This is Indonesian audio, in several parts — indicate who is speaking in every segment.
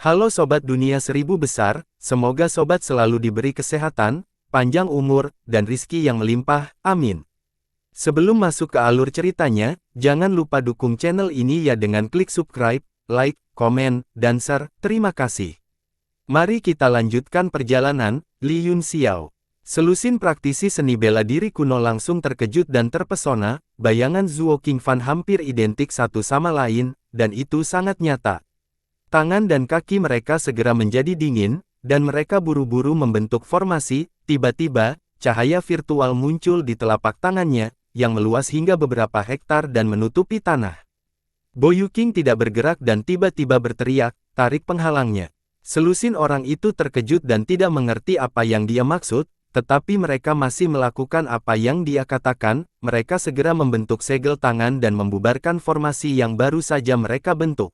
Speaker 1: Halo Sobat Dunia Seribu Besar, semoga Sobat selalu diberi kesehatan, panjang umur, dan rizki yang melimpah, amin. Sebelum masuk ke alur ceritanya, jangan lupa dukung channel ini ya dengan klik subscribe, like, komen, dan share, terima kasih. Mari kita lanjutkan perjalanan, Li Yun Xiao. Selusin praktisi seni bela diri kuno langsung terkejut dan terpesona, bayangan Zuo Qingfan hampir identik satu sama lain, dan itu sangat nyata. Tangan dan kaki mereka segera menjadi dingin, dan mereka buru-buru membentuk formasi. Tiba-tiba, cahaya virtual muncul di telapak tangannya, yang meluas hingga beberapa hektar dan menutupi tanah. Bo Yuqing tidak bergerak dan tiba-tiba berteriak, tarik penghalangnya. Selusin orang itu terkejut dan tidak mengerti apa yang dia maksud, tetapi mereka masih melakukan apa yang dia katakan. Mereka segera membentuk segel tangan dan membubarkan formasi yang baru saja mereka bentuk.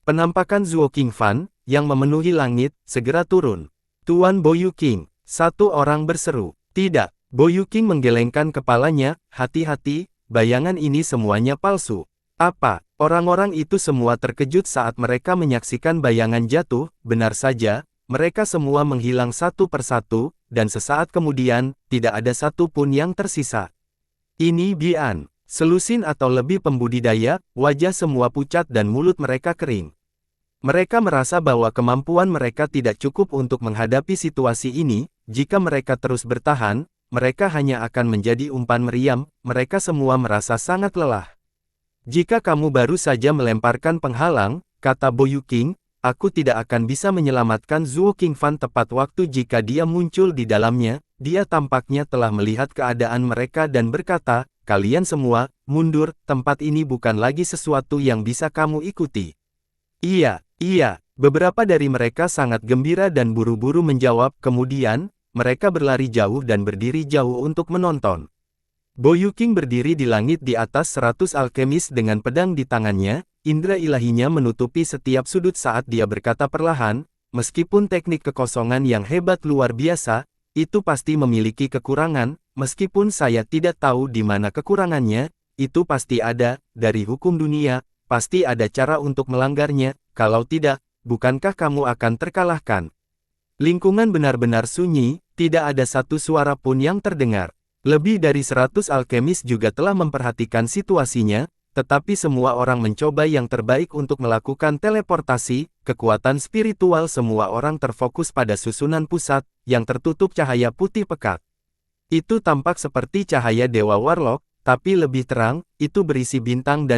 Speaker 1: Penampakan Zuo Qingfan, yang memenuhi langit, segera turun. Tuan Bo Yuqing, satu orang berseru. Tidak, Bo Yuqing menggelengkan kepalanya, hati-hati, bayangan ini semuanya palsu. Apa? Orang-orang itu semua terkejut saat mereka menyaksikan bayangan jatuh. Benar saja, mereka semua menghilang satu persatu, dan sesaat kemudian, tidak ada satu pun yang tersisa. Ini Bian, selusin atau lebih pembudidaya, wajah semua pucat dan mulut mereka kering. Mereka merasa bahwa kemampuan mereka tidak cukup untuk menghadapi situasi ini. Jika mereka terus bertahan, mereka hanya akan menjadi umpan meriam. Mereka semua merasa sangat lelah. Jika kamu baru saja melemparkan penghalang, kata Bo Yuqing, aku tidak akan bisa menyelamatkan Zuo Qingfan tepat waktu jika dia muncul di dalamnya. Dia tampaknya telah melihat keadaan mereka dan berkata, kalian semua, mundur, tempat ini bukan lagi sesuatu yang bisa kamu ikuti. Iya, beberapa dari mereka sangat gembira dan buru-buru menjawab, kemudian, mereka berlari jauh dan berdiri jauh untuk menonton. Bo Yuqing berdiri di langit di atas 100 alkemis dengan pedang di tangannya, indera ilahinya menutupi setiap sudut saat dia berkata perlahan, meskipun teknik kekosongan yang hebat luar biasa, itu pasti memiliki kekurangan, meskipun saya tidak tahu di mana kekurangannya, itu pasti ada, dari hukum dunia, pasti ada cara untuk melanggarnya, kalau tidak, bukankah kamu akan terkalahkan? Lingkungan benar-benar sunyi, tidak ada satu suara pun yang terdengar. Lebih dari 100 alkemis juga telah memperhatikan situasinya, tetapi semua orang mencoba yang terbaik untuk melakukan teleportasi. Kekuatan spiritual semua orang terfokus pada susunan pusat, yang tertutup cahaya putih pekat. Itu tampak seperti cahaya Dewa Warlock, tapi lebih terang, itu berisi bintang,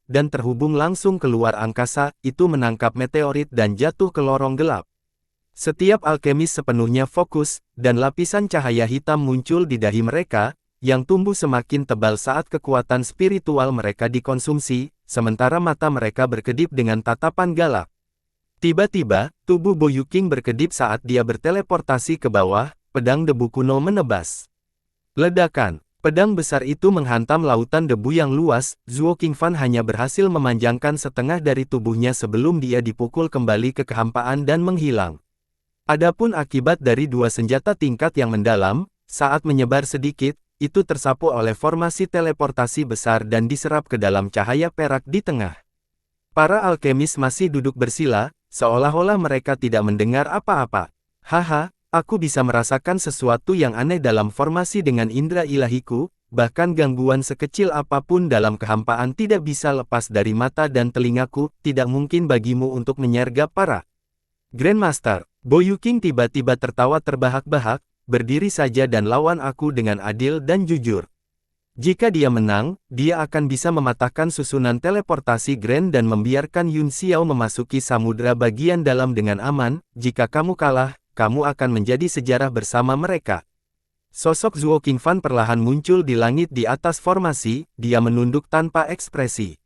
Speaker 1: dan terhubung langsung keluar angkasa. Itu menangkap meteorit dan jatuh ke lorong gelap. Setiap alkemis sepenuhnya fokus, dan lapisan cahaya hitam muncul di dahi mereka, yang tumbuh semakin tebal saat kekuatan spiritual mereka dikonsumsi, sementara mata mereka berkedip dengan tatapan galak. Tiba-tiba, tubuh Bo Yuqing berkedip saat dia berteleportasi ke bawah, pedang debu kuno menebas. Ledakan, pedang besar itu menghantam lautan debu yang luas. Zuo Qingfan hanya berhasil memanjangkan setengah dari tubuhnya sebelum dia dipukul kembali ke kehampaan dan menghilang. Adapun akibat dari dua senjata tingkat yang mendalam, saat menyebar sedikit, itu tersapu oleh formasi teleportasi besar dan diserap ke dalam cahaya perak di tengah. Para alkemis masih duduk bersila, seolah-olah mereka tidak mendengar apa-apa. Haha, aku bisa merasakan sesuatu yang aneh dalam formasi dengan indera ilahiku, bahkan gangguan sekecil apapun dalam kehampaan tidak bisa lepas dari mata dan telingaku. Tidak mungkin bagimu untuk menyergap para Grandmaster. Bo Yuqing tiba-tiba tertawa terbahak-bahak, berdiri saja dan lawan aku dengan adil dan jujur. Jika dia menang, dia akan bisa mematahkan susunan teleportasi Grand dan membiarkan Yun Xiao memasuki samudera bagian dalam dengan aman. Jika kamu kalah, kamu akan menjadi sejarah bersama mereka. Sosok Zuo Qingfan perlahan muncul di langit di atas formasi, dia menunduk tanpa ekspresi.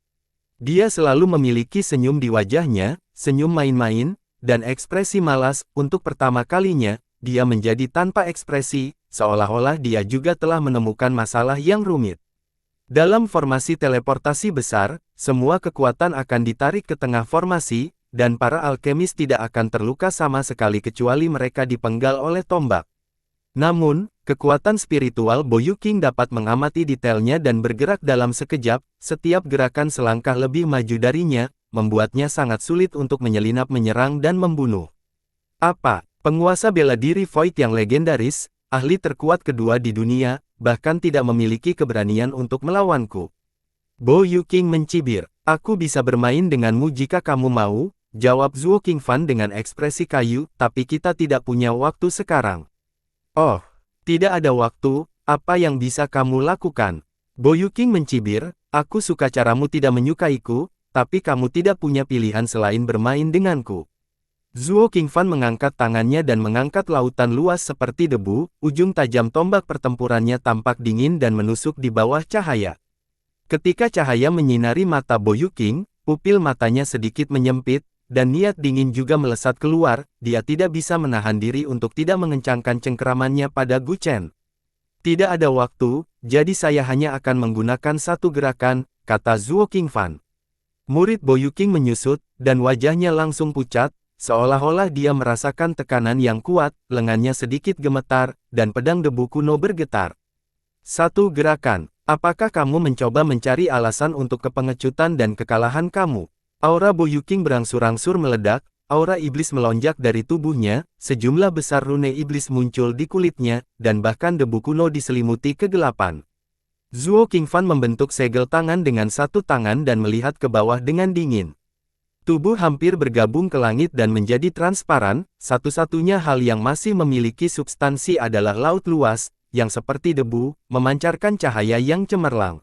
Speaker 1: Dia selalu memiliki senyum di wajahnya, senyum main-main, dan ekspresi malas. Untuk pertama kalinya, dia menjadi tanpa ekspresi, seolah-olah dia juga telah menemukan masalah yang rumit. Dalam formasi teleportasi besar, semua kekuatan akan ditarik ke tengah formasi, dan para alkemis tidak akan terluka sama sekali kecuali mereka dipenggal oleh tombak. Namun, kekuatan spiritual Bo Yuqing dapat mengamati detailnya dan bergerak dalam sekejap. Setiap gerakan selangkah lebih maju darinya, membuatnya sangat sulit untuk menyelinap menyerang dan membunuh. Apa? Penguasa bela diri Void yang legendaris, ahli terkuat kedua di dunia, bahkan tidak memiliki keberanian untuk melawanku. Bo Yuking mencibir. Aku bisa bermain denganmu jika kamu mau, jawab Zuo Qingfan dengan ekspresi kayu, tapi kita tidak punya waktu sekarang. Oh, tidak ada waktu, apa yang bisa kamu lakukan? Bo Yuking mencibir, aku suka caramu tidak menyukaiku, tapi kamu tidak punya pilihan selain bermain denganku. Zuo Qingfan mengangkat tangannya dan mengangkat lautan luas seperti debu, ujung tajam tombak pertempurannya tampak dingin dan menusuk di bawah cahaya. Ketika cahaya menyinari mata Bo Yuking, pupil matanya sedikit menyempit, dan niat dingin juga melesat keluar, dia tidak bisa menahan diri untuk tidak mengencangkan cengkeramannya pada Gu Chen. Tidak ada waktu, jadi saya hanya akan menggunakan satu gerakan, kata Zuo Qingfan. Murid Bo Yuking menyusut, dan wajahnya langsung pucat, seolah-olah dia merasakan tekanan yang kuat, lengannya sedikit gemetar, dan pedang debu kuno bergetar. Satu gerakan. Apakah kamu mencoba mencari alasan untuk kepengecutan dan kekalahan kamu? Aura Bo Yuking berangsur-angsur meledak, aura iblis melonjak dari tubuhnya, sejumlah besar rune iblis muncul di kulitnya, dan bahkan debu kuno diselimuti kegelapan. Zuo Qingfan membentuk segel tangan dengan satu tangan dan melihat ke bawah dengan dingin. Tubuh hampir bergabung ke langit dan menjadi transparan, satu-satunya hal yang masih memiliki substansi adalah laut luas, yang seperti debu, memancarkan cahaya yang cemerlang.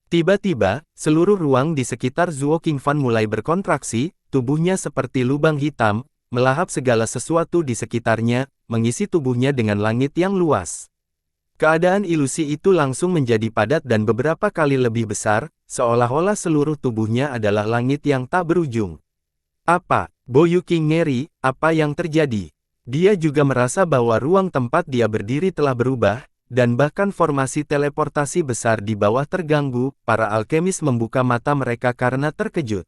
Speaker 1: Tiba-tiba, seluruh ruang di sekitar Zuo Qingfan mulai berkontraksi, tubuhnya seperti lubang hitam, melahap segala sesuatu di sekitarnya, mengisi tubuhnya dengan langit yang luas. Keadaan ilusi itu langsung menjadi padat dan beberapa kali lebih besar, seolah-olah seluruh tubuhnya adalah langit yang tak berujung. Apa? Bo Yuking ngeri, apa yang terjadi? Dia juga merasa bahwa ruang tempat dia berdiri telah berubah, dan bahkan formasi teleportasi besar di bawah terganggu, para alkemis membuka mata mereka karena terkejut.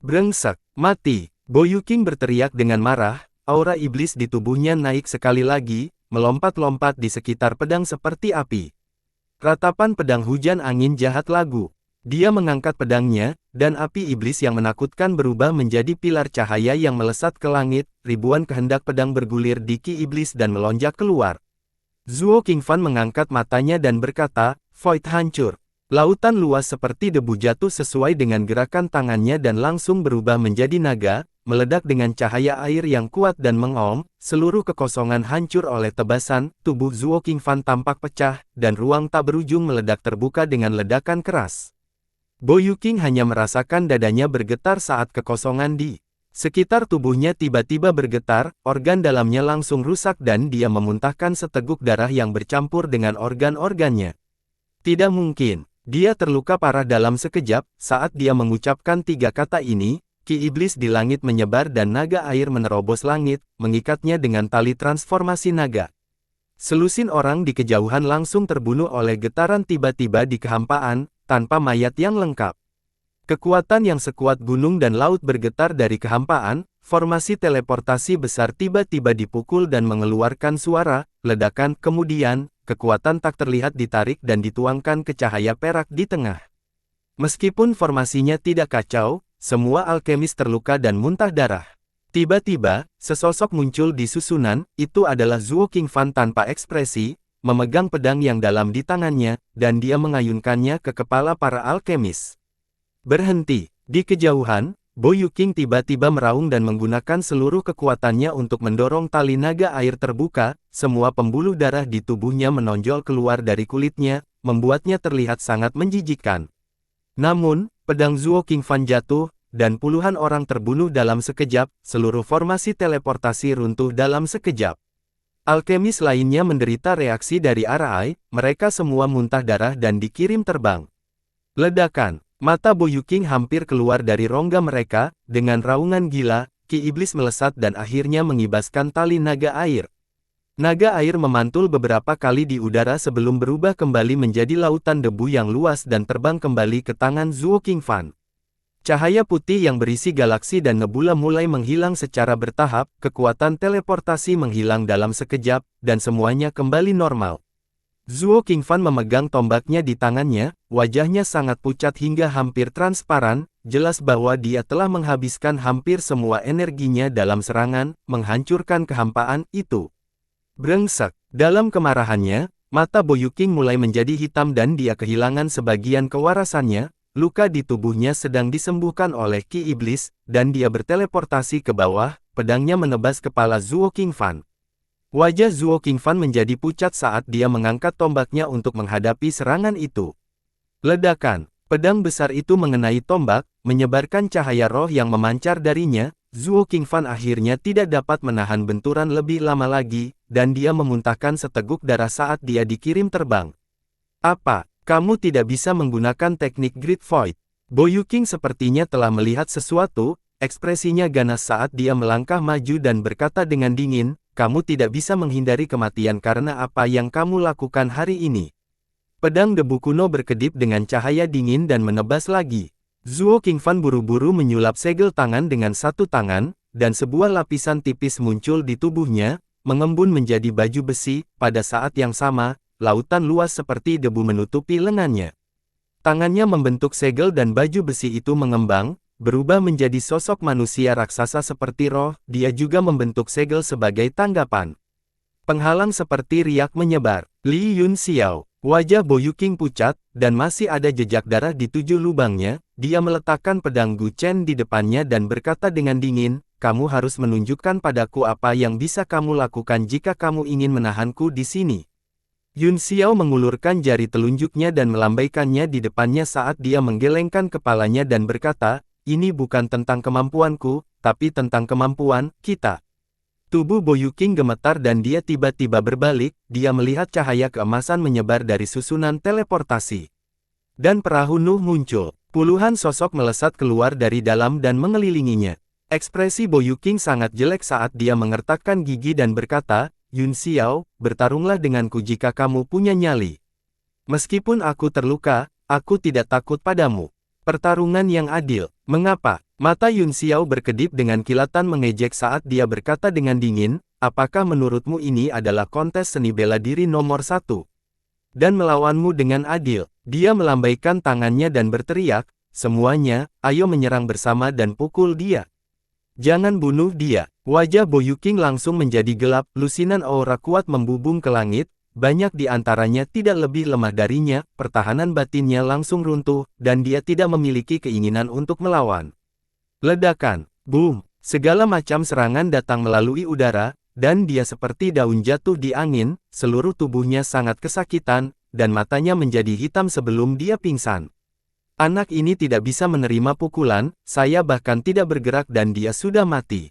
Speaker 1: Brengsek, mati! Bo Yuking berteriak dengan marah, aura iblis di tubuhnya naik sekali lagi, melompat-lompat di sekitar pedang seperti api. Ratapan pedang hujan angin jahat lagu. Dia mengangkat pedangnya, dan api iblis yang menakutkan berubah menjadi pilar cahaya yang melesat ke langit, ribuan kehendak pedang bergulir di ki iblis dan melonjak keluar. Zuo Qingfan mengangkat matanya dan berkata, Void hancur. Lautan luas seperti debu jatuh sesuai dengan gerakan tangannya dan langsung berubah menjadi naga, meledak dengan cahaya air yang kuat dan mengaum, seluruh kekosongan hancur oleh tebasan, tubuh Zuo Qingfan tampak pecah, dan ruang tak berujung meledak terbuka dengan ledakan keras. Bo Yuking hanya merasakan dadanya bergetar saat kekosongan di sekitar tubuhnya tiba-tiba bergetar, organ dalamnya langsung rusak dan dia memuntahkan seteguk darah yang bercampur dengan organ-organnya. Tidak mungkin, dia terluka parah dalam sekejap, saat dia mengucapkan tiga kata ini, ki iblis di langit menyebar dan naga air menerobos langit, mengikatnya dengan tali transformasi naga. Selusin orang di kejauhan langsung terbunuh oleh getaran tiba-tiba di kehampaan, tanpa mayat yang lengkap. Kekuatan yang sekuat gunung dan laut bergetar dari kehampaan, formasi teleportasi besar tiba-tiba dipukul dan mengeluarkan suara, ledakan, kemudian, kekuatan tak terlihat ditarik dan dituangkan ke cahaya perak di tengah. Meskipun formasinya tidak kacau, semua alkemis terluka dan muntah darah. Tiba-tiba, sesosok muncul di susunan, itu adalah Zuo Qingfan tanpa ekspresi, memegang pedang yang dalam di tangannya, dan dia mengayunkannya ke kepala para alkemis. Berhenti. Di kejauhan, Bo Yuking tiba-tiba meraung dan menggunakan seluruh kekuatannya untuk mendorong tali naga air terbuka, semua pembuluh darah di tubuhnya menonjol keluar dari kulitnya, membuatnya terlihat sangat menjijikkan. Namun, pedang Zuo Qingfan jatuh, dan puluhan orang terbunuh dalam sekejap, seluruh formasi teleportasi runtuh dalam sekejap. Alkemis lainnya menderita reaksi dari Arai, mereka semua muntah darah dan dikirim terbang. Ledakan, mata Bo Yuking hampir keluar dari rongga mereka, dengan raungan gila, ki iblis melesat dan akhirnya mengibaskan tali naga air. Naga air memantul beberapa kali di udara sebelum berubah kembali menjadi lautan debu yang luas dan terbang kembali ke tangan Zuo Qingfan. Cahaya putih yang berisi galaksi dan nebula mulai menghilang secara bertahap, kekuatan teleportasi menghilang dalam sekejap, dan semuanya kembali normal. Zuo Qingfan memegang tombaknya di tangannya, wajahnya sangat pucat hingga hampir transparan, jelas bahwa dia telah menghabiskan hampir semua energinya dalam serangan, menghancurkan kehampaan itu. Brengsek. Dalam kemarahannya, mata Boyuking mulai menjadi hitam dan dia kehilangan sebagian kewarasannya. Luka di tubuhnya sedang disembuhkan oleh Ki Iblis, dan dia berteleportasi ke bawah, pedangnya menebas kepala Zuo Qingfan. Wajah Zuo Qingfan menjadi pucat saat dia mengangkat tombaknya untuk menghadapi serangan itu. Ledakan. Pedang besar itu mengenai tombak, menyebarkan cahaya roh yang memancar darinya. Zuo Qingfan akhirnya tidak dapat menahan benturan lebih lama lagi, dan dia memuntahkan seteguk darah saat dia dikirim terbang. Apa? Kamu tidak bisa menggunakan teknik Great Void. Boyuking sepertinya telah melihat sesuatu, ekspresinya ganas saat dia melangkah maju dan berkata dengan dingin, kamu tidak bisa menghindari kematian karena apa yang kamu lakukan hari ini. Pedang debu kuno berkedip dengan cahaya dingin dan menebas lagi. Zuo Qingfan buru-buru menyulap segel tangan dengan satu tangan, dan sebuah lapisan tipis muncul di tubuhnya, mengembun menjadi baju besi. Pada saat yang sama, lautan luas seperti debu menutupi lengannya. Tangannya membentuk segel dan baju besi itu mengembang, berubah menjadi sosok manusia raksasa seperti roh. Dia juga membentuk segel sebagai tanggapan. Penghalang seperti riak menyebar. Li Yun Xiao. Wajah Boyuking pucat, dan masih ada jejak darah di 7 lubangnya. Dia meletakkan pedang Gu Chen di depannya dan berkata dengan dingin, kamu harus menunjukkan padaku apa yang bisa kamu lakukan jika kamu ingin menahanku di sini. Yun Xiao mengulurkan jari telunjuknya dan melambaikannya di depannya saat dia menggelengkan kepalanya dan berkata, ini bukan tentang kemampuanku, tapi tentang kemampuan kita. Tubuh Boyuking gemetar dan dia tiba-tiba berbalik, dia melihat cahaya keemasan menyebar dari susunan teleportasi. Dan perahu Nuh muncul. Puluhan sosok melesat keluar dari dalam dan mengelilinginya. Ekspresi Boyuking sangat jelek saat dia mengertakkan gigi dan berkata, Yun Xiao, bertarunglah denganku jika kamu punya nyali. Meskipun aku terluka, aku tidak takut padamu. Pertarungan yang adil. Mengapa? Mata Yun Xiao berkedip dengan kilatan mengejek saat dia berkata dengan dingin, apakah menurutmu ini adalah kontes seni bela diri nomor 1? Dan melawanmu dengan adil. Dia melambaikan tangannya dan berteriak, semuanya, ayo menyerang bersama dan pukul dia. Jangan bunuh dia. Wajah Boyuking langsung menjadi gelap, lusinan aura kuat membubung ke langit, banyak di antaranya tidak lebih lemah darinya, pertahanan batinnya langsung runtuh, dan dia tidak memiliki keinginan untuk melawan. Ledakan, boom, segala macam serangan datang melalui udara, dan dia seperti daun jatuh di angin, seluruh tubuhnya sangat kesakitan, dan matanya menjadi hitam sebelum dia pingsan. Anak ini tidak bisa menerima pukulan, saya bahkan tidak bergerak dan dia sudah mati.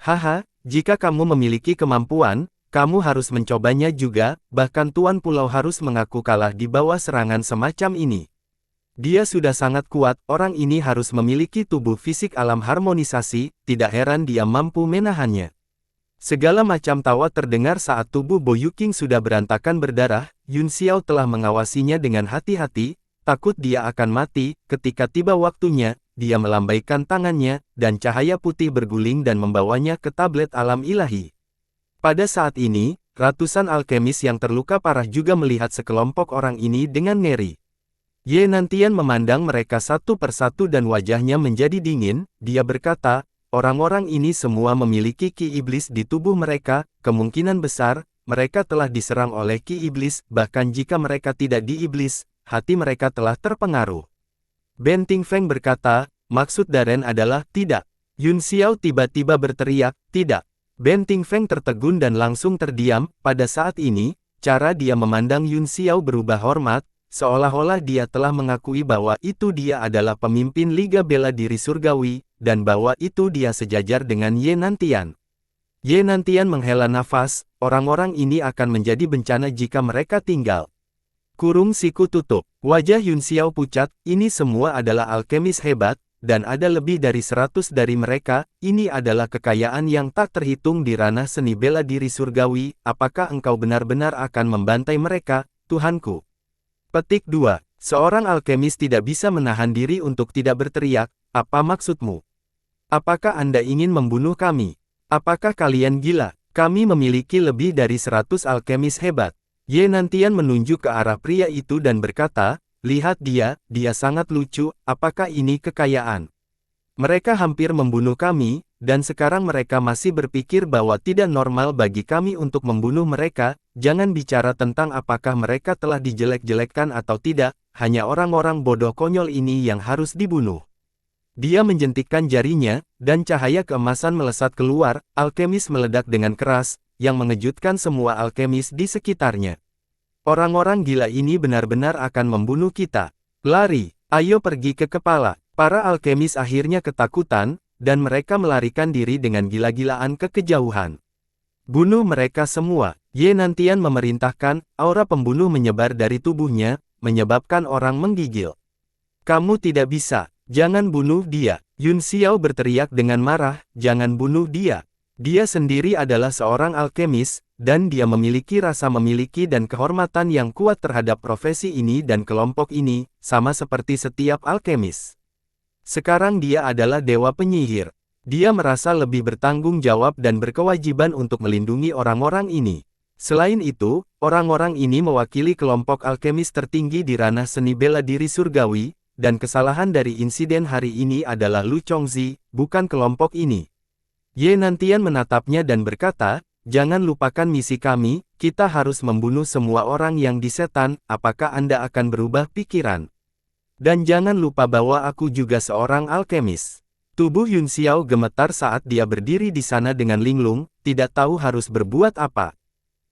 Speaker 1: Haha, jika kamu memiliki kemampuan, kamu harus mencobanya juga, bahkan Tuan Pulau harus mengaku kalah di bawah serangan semacam ini. Dia sudah sangat kuat, orang ini harus memiliki tubuh fisik alam harmonisasi, tidak heran dia mampu menahannya. Segala macam tawa terdengar saat tubuh Boyuking sudah berantakan berdarah. Yun Xiao telah mengawasinya dengan hati-hati, takut dia akan mati. Ketika tiba waktunya, dia melambaikan tangannya, dan cahaya putih berguling dan membawanya ke tablet alam ilahi. Pada saat ini, ratusan alkemis yang terluka parah juga melihat sekelompok orang ini dengan ngeri. Ye Nantian memandang mereka satu persatu dan wajahnya menjadi dingin. Dia berkata, orang-orang ini semua memiliki Ki Iblis di tubuh mereka, kemungkinan besar, mereka telah diserang oleh Ki Iblis, bahkan jika mereka tidak di Iblis, hati mereka telah terpengaruh. Ben Tingfeng berkata, maksud Darren adalah, tidak. Yun Xiao tiba-tiba berteriak, tidak. Ben Tingfeng tertegun dan langsung terdiam. Pada saat ini, cara dia memandang Yun Xiao berubah hormat, seolah-olah dia telah mengakui bahwa itu dia adalah pemimpin Liga Bela Diri Surgawi, dan bahwa itu dia sejajar dengan Ye Nantian. Ye Nantian menghela nafas, orang-orang ini akan menjadi bencana jika mereka tinggal. Kurung siku tutup. Wajah Yun Xiao pucat, ini semua adalah alkemis hebat, dan ada lebih dari 100 dari mereka. Ini adalah kekayaan yang tak terhitung di ranah seni bela diri surgawi. Apakah engkau benar-benar akan membantai mereka, Tuhanku? Petik 2. Seorang alkemis tidak bisa menahan diri untuk tidak berteriak, apa maksudmu? Apakah Anda ingin membunuh kami? Apakah kalian gila? Kami memiliki lebih dari 100 alkemis hebat. Ye Nantian menunjuk ke arah pria itu dan berkata, Lihat dia sangat lucu, apakah ini kekayaan? Mereka hampir membunuh kami, dan sekarang mereka masih berpikir bahwa tidak normal bagi kami untuk membunuh mereka. Jangan bicara tentang apakah mereka telah dijelek-jelekkan atau tidak, hanya orang-orang bodoh konyol ini yang harus dibunuh. Dia menjentikkan jarinya, dan cahaya keemasan melesat keluar. Alkemis meledak dengan keras, yang mengejutkan semua alkemis di sekitarnya. Orang-orang gila ini benar-benar akan membunuh kita. Lari, ayo pergi ke kepala. Para alkemis akhirnya ketakutan, dan mereka melarikan diri dengan gila-gilaan ke kejauhan. Bunuh mereka semua. Ye Nantian memerintahkan, aura pembunuh menyebar dari tubuhnya, menyebabkan orang menggigil. Kamu tidak bisa, jangan bunuh dia. Yun Xiao berteriak dengan marah, jangan bunuh dia. Dia sendiri adalah seorang alkemis, dan dia memiliki rasa memiliki dan kehormatan yang kuat terhadap profesi ini dan kelompok ini, sama seperti setiap alkemis. Sekarang dia adalah dewa penyihir. Dia merasa lebih bertanggung jawab dan berkewajiban untuk melindungi orang-orang ini. Selain itu, orang-orang ini mewakili kelompok alkemis tertinggi di ranah seni bela diri surgawi, dan kesalahan dari insiden hari ini adalah Lu Chongzi, bukan kelompok ini. Ye Nantian menatapnya dan berkata, jangan lupakan misi kami, kita harus membunuh semua orang yang disetan, apakah Anda akan berubah pikiran? Dan jangan lupa bahwa aku juga seorang alkemis. Tubuh Yun Xiao gemetar saat dia berdiri di sana dengan linglung, tidak tahu harus berbuat apa.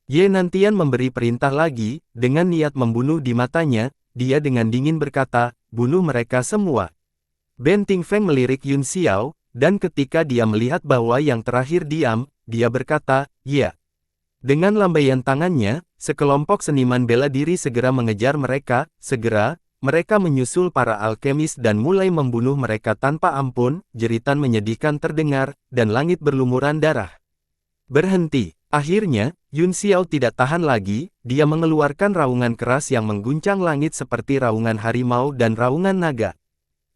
Speaker 1: Ye Nantian memberi perintah lagi, dengan niat membunuh di matanya, dia dengan dingin berkata, bunuh mereka semua. Ben Tingfeng melirik Yun Xiao, dan ketika dia melihat bahwa yang terakhir diam, dia berkata, ya. Dengan lambaian tangannya, sekelompok seniman bela diri segera mengejar mereka, segera, mereka menyusul para alkemis dan mulai membunuh mereka tanpa ampun, jeritan menyedihkan terdengar, dan langit berlumuran darah. Berhenti. Akhirnya, Yun Xiao tidak tahan lagi, dia mengeluarkan raungan keras yang mengguncang langit seperti raungan harimau dan raungan naga.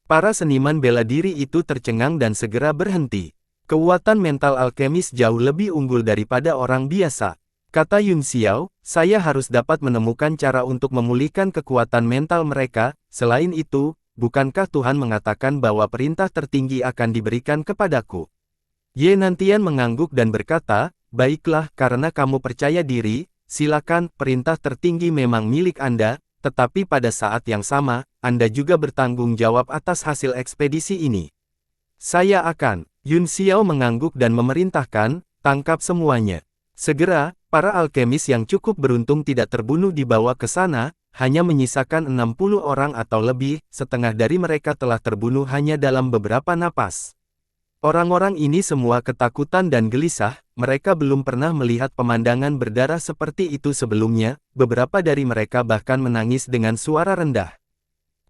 Speaker 1: Para seniman bela diri itu tercengang dan segera berhenti. Kekuatan mental alkemis jauh lebih unggul daripada orang biasa. Kata Yun Xiao, saya harus dapat menemukan cara untuk memulihkan kekuatan mental mereka. Selain itu, bukankah Tuhan mengatakan bahwa perintah tertinggi akan diberikan kepadaku? Ye Nantian mengangguk dan berkata, baiklah, karena kamu percaya diri, silakan, perintah tertinggi memang milik Anda, tetapi pada saat yang sama, Anda juga bertanggung jawab atas hasil ekspedisi ini. Saya akan. Yun Xiao mengangguk dan memerintahkan, tangkap semuanya. Segera, para alkemis yang cukup beruntung tidak terbunuh dibawa ke sana, hanya menyisakan 60 orang atau lebih, setengah dari mereka telah terbunuh hanya dalam beberapa napas. Orang-orang ini semua ketakutan dan gelisah, mereka belum pernah melihat pemandangan berdarah seperti itu sebelumnya, beberapa dari mereka bahkan menangis dengan suara rendah.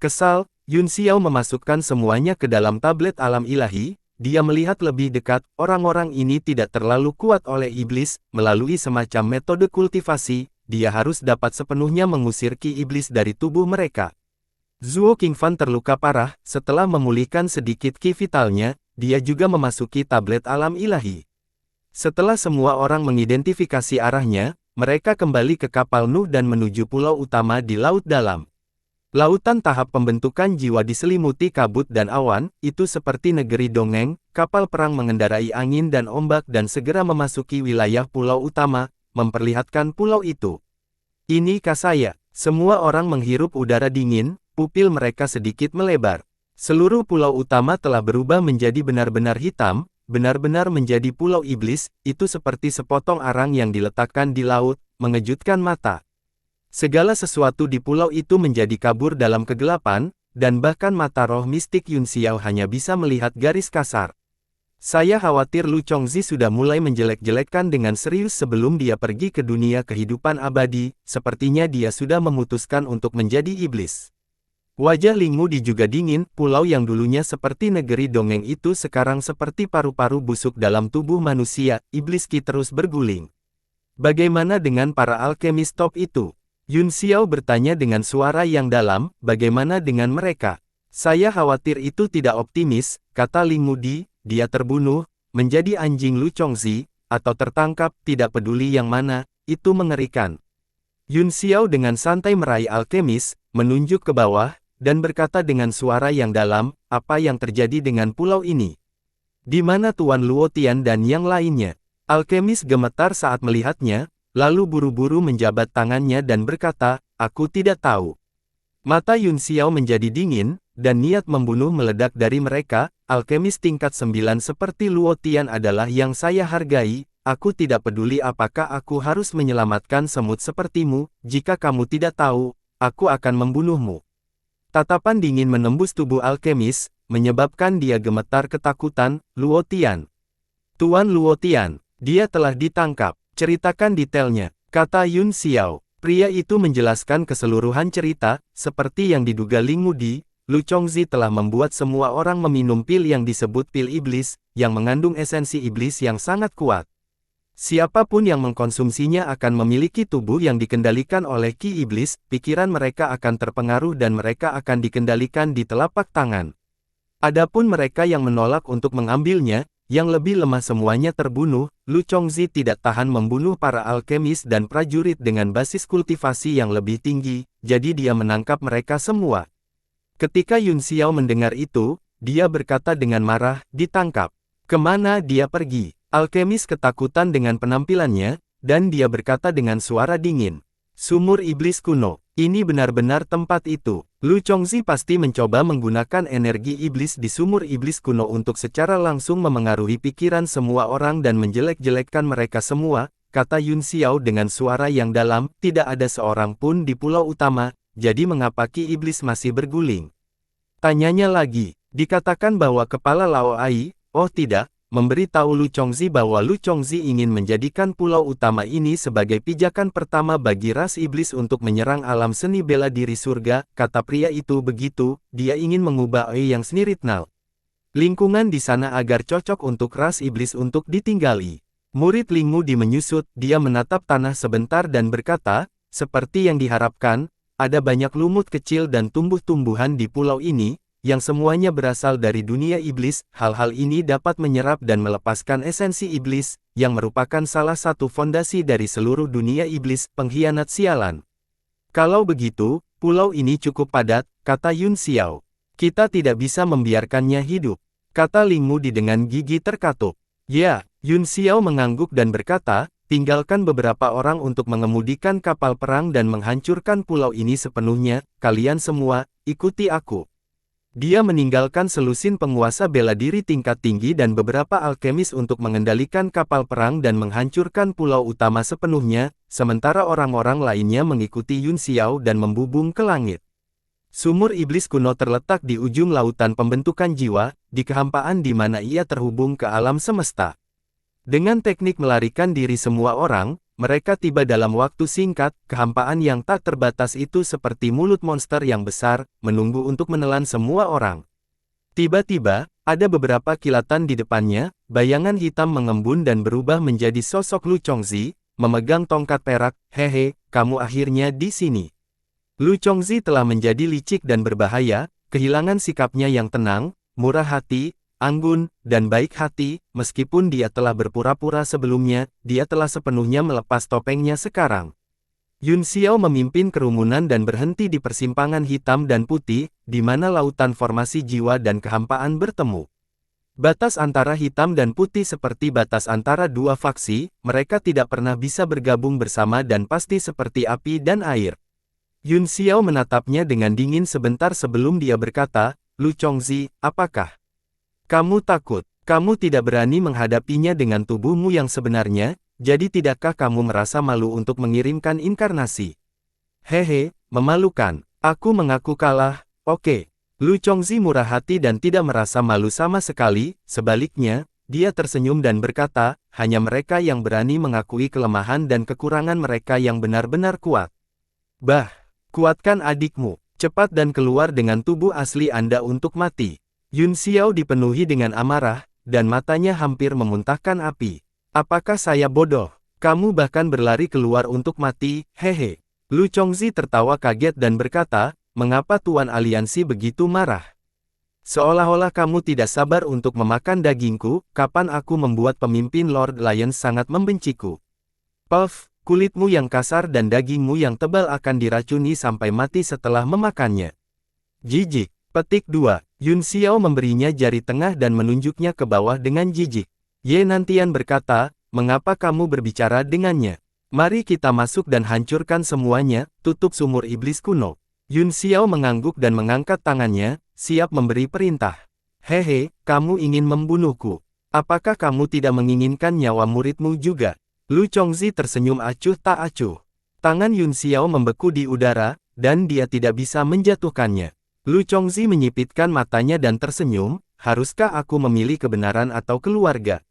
Speaker 1: Kesal, Yun Xiao memasukkan semuanya ke dalam tablet alam ilahi, dia melihat lebih dekat, orang-orang ini tidak terlalu kuat oleh iblis, melalui semacam metode kultivasi, dia harus dapat sepenuhnya mengusir ki iblis dari tubuh mereka. Zhuo Qingfan terluka parah, setelah memulihkan sedikit ki vitalnya, dia juga memasuki tablet alam ilahi. Setelah semua orang mengidentifikasi arahnya, mereka kembali ke kapal Nuh dan menuju pulau utama di laut dalam. Lautan tahap pembentukan jiwa diselimuti kabut dan awan, itu seperti negeri dongeng, kapal perang mengendarai angin dan ombak dan segera memasuki wilayah pulau utama, memperlihatkan pulau itu. Ini Kasaya. Semua orang menghirup udara dingin, pupil mereka sedikit melebar. Seluruh pulau utama telah berubah menjadi benar-benar hitam, benar-benar menjadi pulau iblis, itu seperti sepotong arang yang diletakkan di laut, mengejutkan mata. Segala sesuatu di pulau itu menjadi kabur dalam kegelapan, dan bahkan mata roh mistik Yun Xiao hanya bisa melihat garis kasar. Saya khawatir Lu Chongzi sudah mulai menjelek-jelekkan dengan serius sebelum dia pergi ke dunia kehidupan abadi, sepertinya dia sudah memutuskan untuk menjadi iblis. Wajah Ling Mudi juga dingin, pulau yang dulunya seperti negeri dongeng itu sekarang seperti paru-paru busuk dalam tubuh manusia, iblis Ki terus berguling. Bagaimana dengan para alkemis top itu? Yun Xiao bertanya dengan suara yang dalam, bagaimana dengan mereka? Saya khawatir itu tidak optimis, kata Ling Mudi, dia terbunuh, menjadi anjing Lu Chongzi, atau tertangkap, tidak peduli yang mana, itu mengerikan. Yun Xiao dengan santai meraih alkemis, menunjuk ke bawah, dan berkata dengan suara yang dalam, apa yang terjadi dengan pulau ini? Di mana Tuan Luotian dan yang lainnya? Alkemis gemetar saat melihatnya, lalu buru-buru menjabat tangannya dan berkata, aku tidak tahu. Mata Yun Xiao menjadi dingin, dan niat membunuh meledak dari mereka. Alkemis tingkat 9 seperti Luotian adalah yang saya hargai. Aku tidak peduli apakah aku harus menyelamatkan semut sepertimu. Jika kamu tidak tahu, aku akan membunuhmu. Tatapan dingin menembus tubuh alkemis, menyebabkan dia gemetar ketakutan. Luotian. Tuan Luotian, dia telah ditangkap. Ceritakan detailnya, kata Yun Xiao. Pria itu menjelaskan keseluruhan cerita, seperti yang diduga Ling Mudi. Lu Chongzi telah membuat semua orang meminum pil yang disebut pil iblis, yang mengandung esensi iblis yang sangat kuat. Siapapun yang mengkonsumsinya akan memiliki tubuh yang dikendalikan oleh ki iblis, pikiran mereka akan terpengaruh dan mereka akan dikendalikan di telapak tangan. Adapun mereka yang menolak untuk mengambilnya, yang lebih lemah semuanya terbunuh. Lu Chongzi tidak tahan membunuh para alkemis dan prajurit dengan basis kultivasi yang lebih tinggi, jadi dia menangkap mereka semua. Ketika Yun Xiao mendengar itu, dia berkata dengan marah, ditangkap. Kemana dia pergi? Alkemis ketakutan dengan penampilannya, dan dia berkata dengan suara dingin. Sumur iblis kuno, ini benar-benar tempat itu. Lu Chongzi pasti mencoba menggunakan energi iblis di sumur iblis kuno untuk secara langsung memengaruhi pikiran semua orang dan menjelek-jelekkan mereka semua, kata Yun Xiao dengan suara yang dalam, tidak ada seorang pun di pulau utama, jadi mengapa ki iblis masih berguling? Tanyanya lagi, dikatakan bahwa kepala Lao Ai, oh tidak, memberitahu Lu Chongzi bahwa Lu Chongzi ingin menjadikan pulau utama ini sebagai pijakan pertama bagi ras iblis untuk menyerang alam seni bela diri surga. Kata pria itu begitu, dia ingin mengubah Oi yang sniritnal. Lingkungan di sana agar cocok untuk ras iblis untuk ditinggali. Murid Ling Mudi menyusut, dia menatap tanah sebentar dan berkata, seperti yang diharapkan, ada banyak lumut kecil dan tumbuh-tumbuhan di pulau ini, yang semuanya berasal dari dunia iblis. Hal-hal ini dapat menyerap dan melepaskan esensi iblis, yang merupakan salah satu fondasi dari seluruh dunia iblis, pengkhianat sialan. Kalau begitu, pulau ini cukup padat, kata Yun Xiao. Kita tidak bisa membiarkannya hidup, kata Ling Mudi dengan gigi terkatup. Ya, Yun Xiao mengangguk dan berkata, tinggalkan beberapa orang untuk mengemudikan kapal perang dan menghancurkan pulau ini sepenuhnya. Kalian semua, ikuti aku. Dia meninggalkan selusin penguasa bela diri tingkat tinggi dan beberapa alkemis untuk mengendalikan kapal perang dan menghancurkan pulau utama sepenuhnya, sementara orang-orang lainnya mengikuti Yun Xiao dan membubung ke langit. Sumur iblis kuno terletak di ujung lautan pembentukan jiwa, di kehampaan di mana ia terhubung ke alam semesta. Dengan teknik melarikan diri semua orang, mereka tiba dalam waktu singkat. Kehampaan yang tak terbatas itu seperti mulut monster yang besar, menunggu untuk menelan semua orang. Tiba-tiba, ada beberapa kilatan di depannya, bayangan hitam mengembun dan berubah menjadi sosok Lu Chongzi, memegang tongkat perak. Hehe, kamu akhirnya di sini. Lu Chongzi telah menjadi licik dan berbahaya, kehilangan sikapnya yang tenang, murah hati, anggun, dan baik hati. Meskipun dia telah berpura-pura sebelumnya, dia telah sepenuhnya melepas topengnya sekarang. Yun Xiao memimpin kerumunan dan berhenti di persimpangan hitam dan putih, di mana lautan formasi jiwa dan kehampaan bertemu. Batas antara hitam dan putih seperti batas antara dua faksi, mereka tidak pernah bisa bergabung bersama dan pasti seperti api dan air. Yun Xiao menatapnya dengan dingin sebentar sebelum dia berkata, Lu Chongzi, apakah kamu takut? Kamu tidak berani menghadapinya dengan tubuhmu yang sebenarnya, jadi tidakkah kamu merasa malu untuk mengirimkan inkarnasi? Hehe, memalukan. Aku mengaku kalah, oke. Lu Chongzi murah hati dan tidak merasa malu sama sekali, sebaliknya, dia tersenyum dan berkata, hanya mereka yang berani mengakui kelemahan dan kekurangan mereka yang benar-benar kuat. Bah, kuatkan adikmu, cepat dan keluar dengan tubuh asli Anda untuk mati. Yun Xiao dipenuhi dengan amarah, dan matanya hampir memuntahkan api. Apakah saya bodoh? Kamu bahkan berlari keluar untuk mati, hehe. Lu Chongzi tertawa kaget dan berkata, mengapa Tuan Aliansi begitu marah? Seolah-olah kamu tidak sabar untuk memakan dagingku. Kapan aku membuat pemimpin Lord Lion sangat membenciku? Puff, kulitmu yang kasar dan dagingmu yang tebal akan diracuni sampai mati setelah memakannya. Jijik. Petik 2. Yun Xiao memberinya jari tengah dan menunjuknya ke bawah dengan jijik. Ye Nantian berkata, mengapa kamu berbicara dengannya? Mari kita masuk dan hancurkan semuanya, tutup sumur iblis kuno. Yun Xiao mengangguk dan mengangkat tangannya, siap memberi perintah. Hehe, kamu ingin membunuhku. Apakah kamu tidak menginginkan nyawa muridmu juga? Lu Chongzi tersenyum acuh tak acuh. Tangan Yun Xiao membeku di udara, dan dia tidak bisa menjatuhkannya. Lu Chongzi menyipitkan matanya dan tersenyum, haruskah aku memilih kebenaran atau keluarga?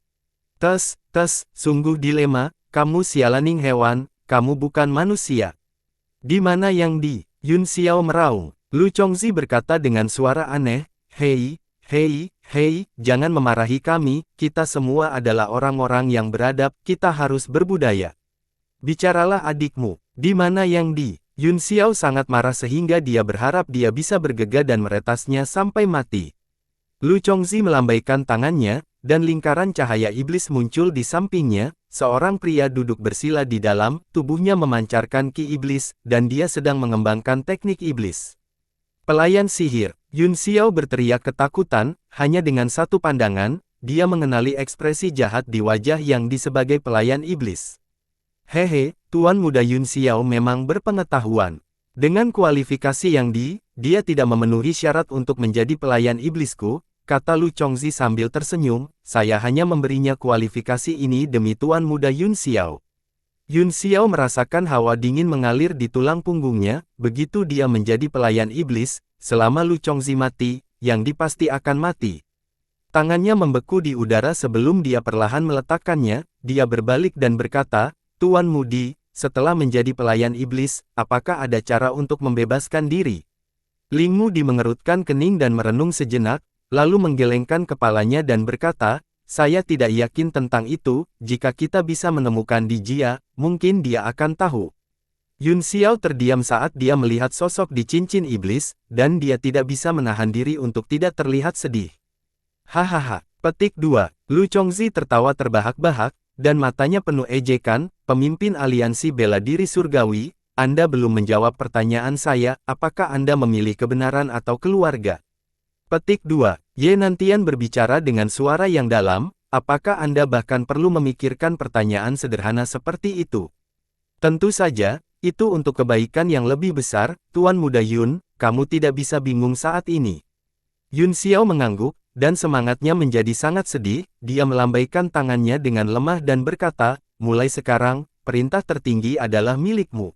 Speaker 1: Sungguh dilema, kamu sialaning hewan, kamu bukan manusia. Di mana yang di? Yun Xiao meraung. Lu Chongzi berkata dengan suara aneh, hei, jangan memarahi kami, kita semua adalah orang-orang yang beradab, kita harus berbudaya. Bicaralah adikmu, di mana yang di? Yun Xiao sangat marah sehingga dia berharap dia bisa bergega dan meretasnya sampai mati. Lu Chongzi melambaikan tangannya, dan lingkaran cahaya iblis muncul di sampingnya, seorang pria duduk bersila di dalam, tubuhnya memancarkan ki iblis, dan dia sedang mengembangkan teknik iblis. Pelayan sihir, Yun Xiao berteriak ketakutan, hanya dengan satu pandangan, dia mengenali ekspresi jahat di wajah yang di sebagai pelayan iblis. Hehe, Tuan Muda Yun Xiao memang berpengetahuan. Dengan kualifikasi yang dia tidak memenuhi syarat untuk menjadi pelayan iblisku, kata Lu Chongzi sambil tersenyum, saya hanya memberinya kualifikasi ini demi Tuan Muda Yun Xiao. Yun Xiao merasakan hawa dingin mengalir di tulang punggungnya, begitu dia menjadi pelayan iblis, selama Lu Chongzi mati, yang dipasti akan mati. Tangannya membeku di udara sebelum dia perlahan meletakkannya, dia berbalik dan berkata, Tuan Mudi, setelah menjadi pelayan iblis, apakah ada cara untuk membebaskan diri? Ling Mudi mengerutkan kening dan merenung sejenak, lalu menggelengkan kepalanya dan berkata, saya tidak yakin tentang itu, jika kita bisa menemukan Di Jia, mungkin dia akan tahu. Yun Xiao terdiam saat dia melihat sosok di cincin iblis, dan dia tidak bisa menahan diri untuk tidak terlihat sedih. Hahaha, petik 2, Lu Chongzi tertawa terbahak-bahak, dan matanya penuh ejekan, pemimpin aliansi bela diri surgawi, Anda belum menjawab pertanyaan saya, apakah Anda memilih kebenaran atau keluarga? Petik 2, Ye Nantian berbicara dengan suara yang dalam, apakah Anda bahkan perlu memikirkan pertanyaan sederhana seperti itu? Tentu saja, itu untuk kebaikan yang lebih besar, Tuan Muda Yun, kamu tidak bisa bingung saat ini. Yun Xiao mengangguk, dan semangatnya menjadi sangat sedih, dia melambaikan tangannya dengan lemah dan berkata, mulai sekarang, perintah tertinggi adalah milikmu.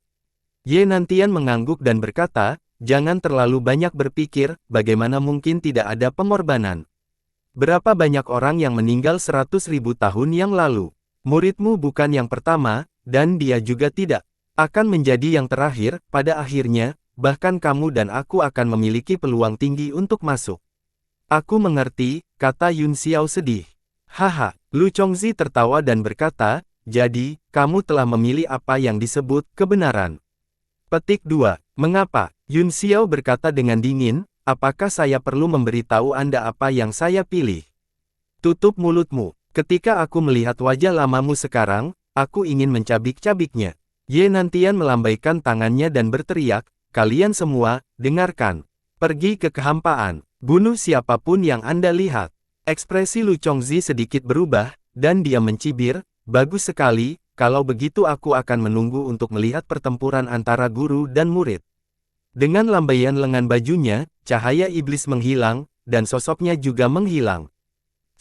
Speaker 1: Ye Nantian mengangguk dan berkata, jangan terlalu banyak berpikir, bagaimana mungkin tidak ada pengorbanan. Berapa banyak orang yang meninggal 100.000 tahun yang lalu? Muridmu bukan yang pertama, dan dia juga tidak akan menjadi yang terakhir, pada akhirnya, bahkan kamu dan aku akan memiliki peluang tinggi untuk masuk. Aku mengerti, kata Yun Xiao sedih. Haha, Lu Chongzi tertawa dan berkata, jadi, kamu telah memilih apa yang disebut kebenaran. Petik 2, mengapa? Yun Xiao berkata dengan dingin, apakah saya perlu memberitahu Anda apa yang saya pilih? Tutup mulutmu, ketika aku melihat wajah lamamu sekarang, aku ingin mencabik-cabiknya. Ye Nantian melambaikan tangannya dan berteriak, kalian semua, dengarkan. Pergi ke kehampaan. Bunuh siapapun yang Anda lihat. Ekspresi Lu Chongzi sedikit berubah, dan dia mencibir, bagus sekali, kalau begitu aku akan menunggu untuk melihat pertempuran antara guru dan murid. Dengan lambaian lengan bajunya, cahaya iblis menghilang, dan sosoknya juga menghilang.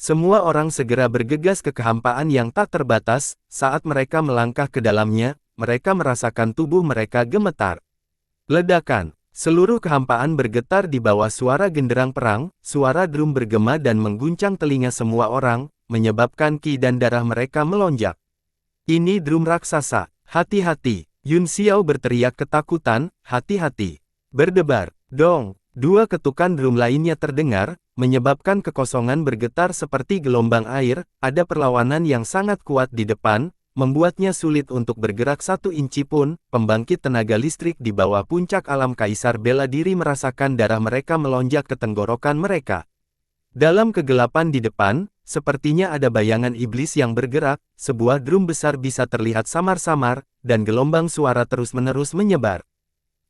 Speaker 1: Semua orang segera bergegas ke kehampaan yang tak terbatas, saat mereka melangkah ke dalamnya, mereka merasakan tubuh mereka gemetar. Ledakan. Seluruh kehampaan bergetar di bawah suara genderang perang, suara drum bergema dan mengguncang telinga semua orang, menyebabkan ki dan darah mereka melonjak. Ini drum raksasa, hati-hati, Yun Xiao berteriak ketakutan, hati-hati. Berdebar, dong, dua ketukan drum lainnya terdengar, menyebabkan kekosongan bergetar seperti gelombang air, ada perlawanan yang sangat kuat di depan, membuatnya sulit untuk bergerak 1 inci pun. Pembangkit tenaga listrik di bawah puncak alam kaisar bela diri merasakan darah mereka melonjak ke tenggorokan mereka. Dalam kegelapan di depan, sepertinya ada bayangan iblis yang bergerak, sebuah drum besar bisa terlihat samar-samar, dan gelombang suara terus-menerus menyebar.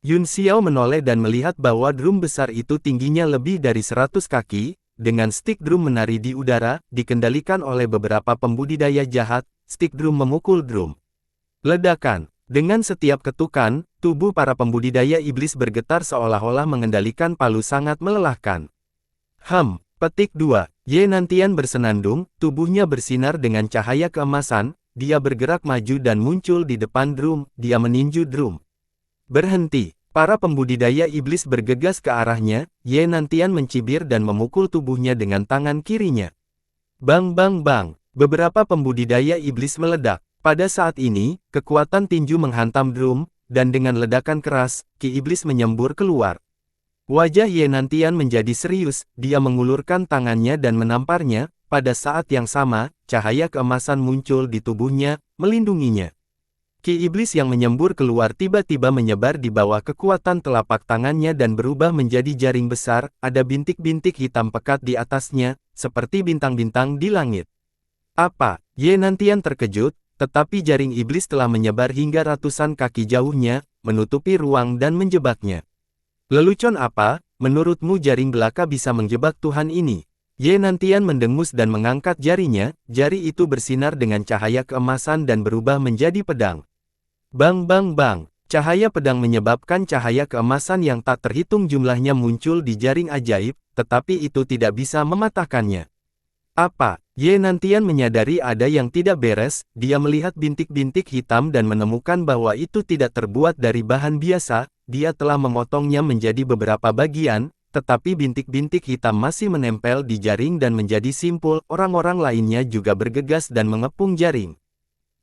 Speaker 1: Yun Xiao menoleh dan melihat bahwa drum besar itu tingginya lebih dari 100 kaki, dengan stik drum menari di udara, dikendalikan oleh beberapa pembudidaya jahat, stik drum memukul drum. Ledakan. Dengan setiap ketukan, tubuh para pembudidaya iblis bergetar seolah-olah mengendalikan palu sangat melelahkan. Petik 2. Ye Nantian bersenandung, tubuhnya bersinar dengan cahaya keemasan, dia bergerak maju dan muncul di depan drum, dia meninju drum. Berhenti. Para pembudidaya iblis bergegas ke arahnya, Ye Nantian mencibir dan memukul tubuhnya dengan tangan kirinya. Bang bang bang, beberapa pembudidaya iblis meledak. Pada saat ini, kekuatan tinju menghantam drum, dan dengan ledakan keras, ki iblis menyembur keluar. Wajah Ye Nantian menjadi serius, dia mengulurkan tangannya dan menamparnya, pada saat yang sama, cahaya keemasan muncul di tubuhnya, melindunginya. Ki iblis yang menyembur keluar tiba-tiba menyebar di bawah kekuatan telapak tangannya dan berubah menjadi jaring besar, ada bintik-bintik hitam pekat di atasnya, seperti bintang-bintang di langit. Apa? Ye Nantian terkejut, tetapi jaring iblis telah menyebar hingga ratusan kaki jauhnya, menutupi ruang dan menjebaknya. Lelucon apa, menurutmu jaring belaka bisa menjebak Tuhan ini? Ye Nantian mendengus dan mengangkat jarinya, jari itu bersinar dengan cahaya keemasan dan berubah menjadi pedang. Bang bang bang, cahaya pedang menyebabkan cahaya keemasan yang tak terhitung jumlahnya muncul di jaring ajaib, tetapi itu tidak bisa mematahkannya. Apa? Ye Nantian menyadari ada yang tidak beres, dia melihat bintik-bintik hitam dan menemukan bahwa itu tidak terbuat dari bahan biasa, dia telah memotongnya menjadi beberapa bagian, tetapi bintik-bintik hitam masih menempel di jaring dan menjadi simpul, orang-orang lainnya juga bergegas dan mengepung jaring.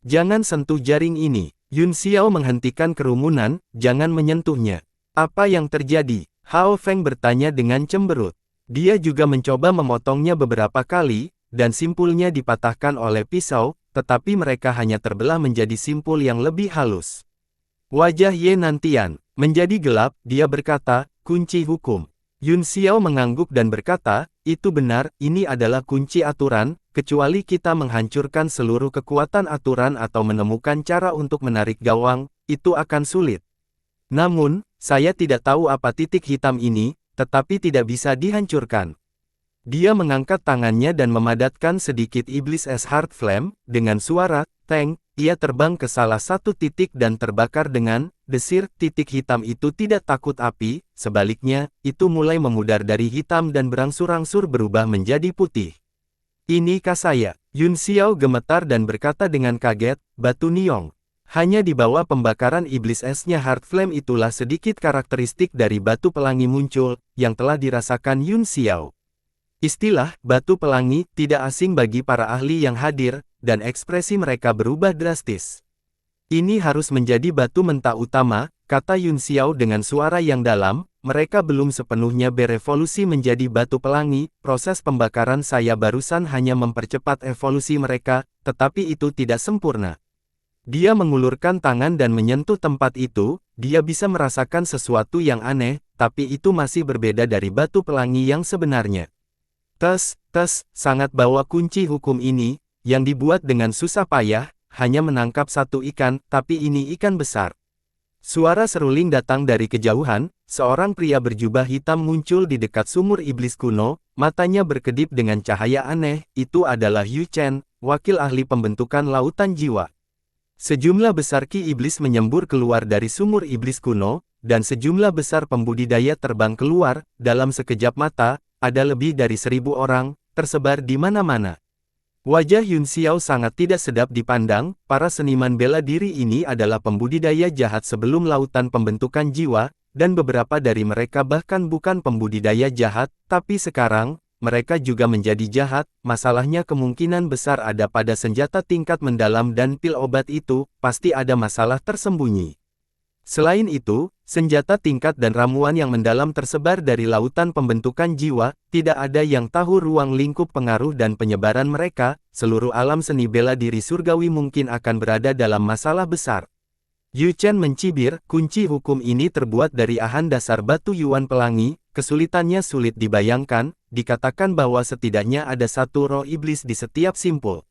Speaker 1: Jangan sentuh jaring ini. Yun Xiao menghentikan kerumunan, jangan menyentuhnya. Apa yang terjadi? Hao Feng bertanya dengan cemberut. Dia juga mencoba memotongnya beberapa kali, dan simpulnya dipatahkan oleh pisau, tetapi mereka hanya terbelah menjadi simpul yang lebih halus. Wajah Ye Nantian menjadi gelap, dia berkata, kunci hukum. Yun Xiao mengangguk dan berkata, itu benar, ini adalah kunci aturan, kecuali kita menghancurkan seluruh kekuatan aturan atau menemukan cara untuk menarik gawang, itu akan sulit. Namun, saya tidak tahu apa titik hitam ini, tetapi tidak bisa dihancurkan. Dia mengangkat tangannya dan memadatkan sedikit iblis es Heart Flame, dengan suara, teng, ia terbang ke salah satu titik dan terbakar dengan desir. Titik hitam itu tidak takut api, sebaliknya, itu mulai memudar dari hitam dan berangsur-angsur berubah menjadi putih. Ini kah saya? Yun Xiao gemetar dan berkata dengan kaget, batu niong. Hanya di bawah pembakaran iblis esnya Heart Flame itulah sedikit karakteristik dari batu pelangi muncul, yang telah dirasakan Yun Xiao. Istilah batu pelangi tidak asing bagi para ahli yang hadir, dan ekspresi mereka berubah drastis. Ini harus menjadi batu mentah utama, kata Yun Xiao dengan suara yang dalam, mereka belum sepenuhnya berevolusi menjadi batu pelangi, proses pembakaran saya barusan hanya mempercepat evolusi mereka, tetapi itu tidak sempurna. Dia mengulurkan tangan dan menyentuh tempat itu, dia bisa merasakan sesuatu yang aneh, tapi itu masih berbeda dari batu pelangi yang sebenarnya. Sangat bawa kunci hukum ini, yang dibuat dengan susah payah, hanya menangkap satu ikan, tapi ini ikan besar. Suara seruling datang dari kejauhan, seorang pria berjubah hitam muncul di dekat sumur iblis kuno, matanya berkedip dengan cahaya aneh, itu adalah Yu Chen, wakil ahli pembentukan lautan jiwa. Sejumlah besar ki iblis menyembur keluar dari sumur iblis kuno, dan sejumlah besar pembudidaya terbang keluar, dalam sekejap mata, ada lebih dari 1000 orang, tersebar di mana-mana. Wajah Yun Xiao sangat tidak sedap dipandang, para seniman bela diri ini adalah pembudidaya jahat sebelum lautan pembentukan jiwa, dan beberapa dari mereka bahkan bukan pembudidaya jahat, tapi sekarang, mereka juga menjadi jahat, masalahnya kemungkinan besar ada pada senjata tingkat mendalam dan pil obat itu, pasti ada masalah tersembunyi. Selain itu, senjata tingkat dan ramuan yang mendalam tersebar dari lautan pembentukan jiwa, tidak ada yang tahu ruang lingkup pengaruh dan penyebaran mereka, seluruh alam seni bela diri surgawi mungkin akan berada dalam masalah besar. Yu Chen mencibir, kunci hukum ini terbuat dari ahan dasar batu yuan pelangi, kesulitannya sulit dibayangkan, dikatakan bahwa setidaknya ada satu roh iblis di setiap simpul.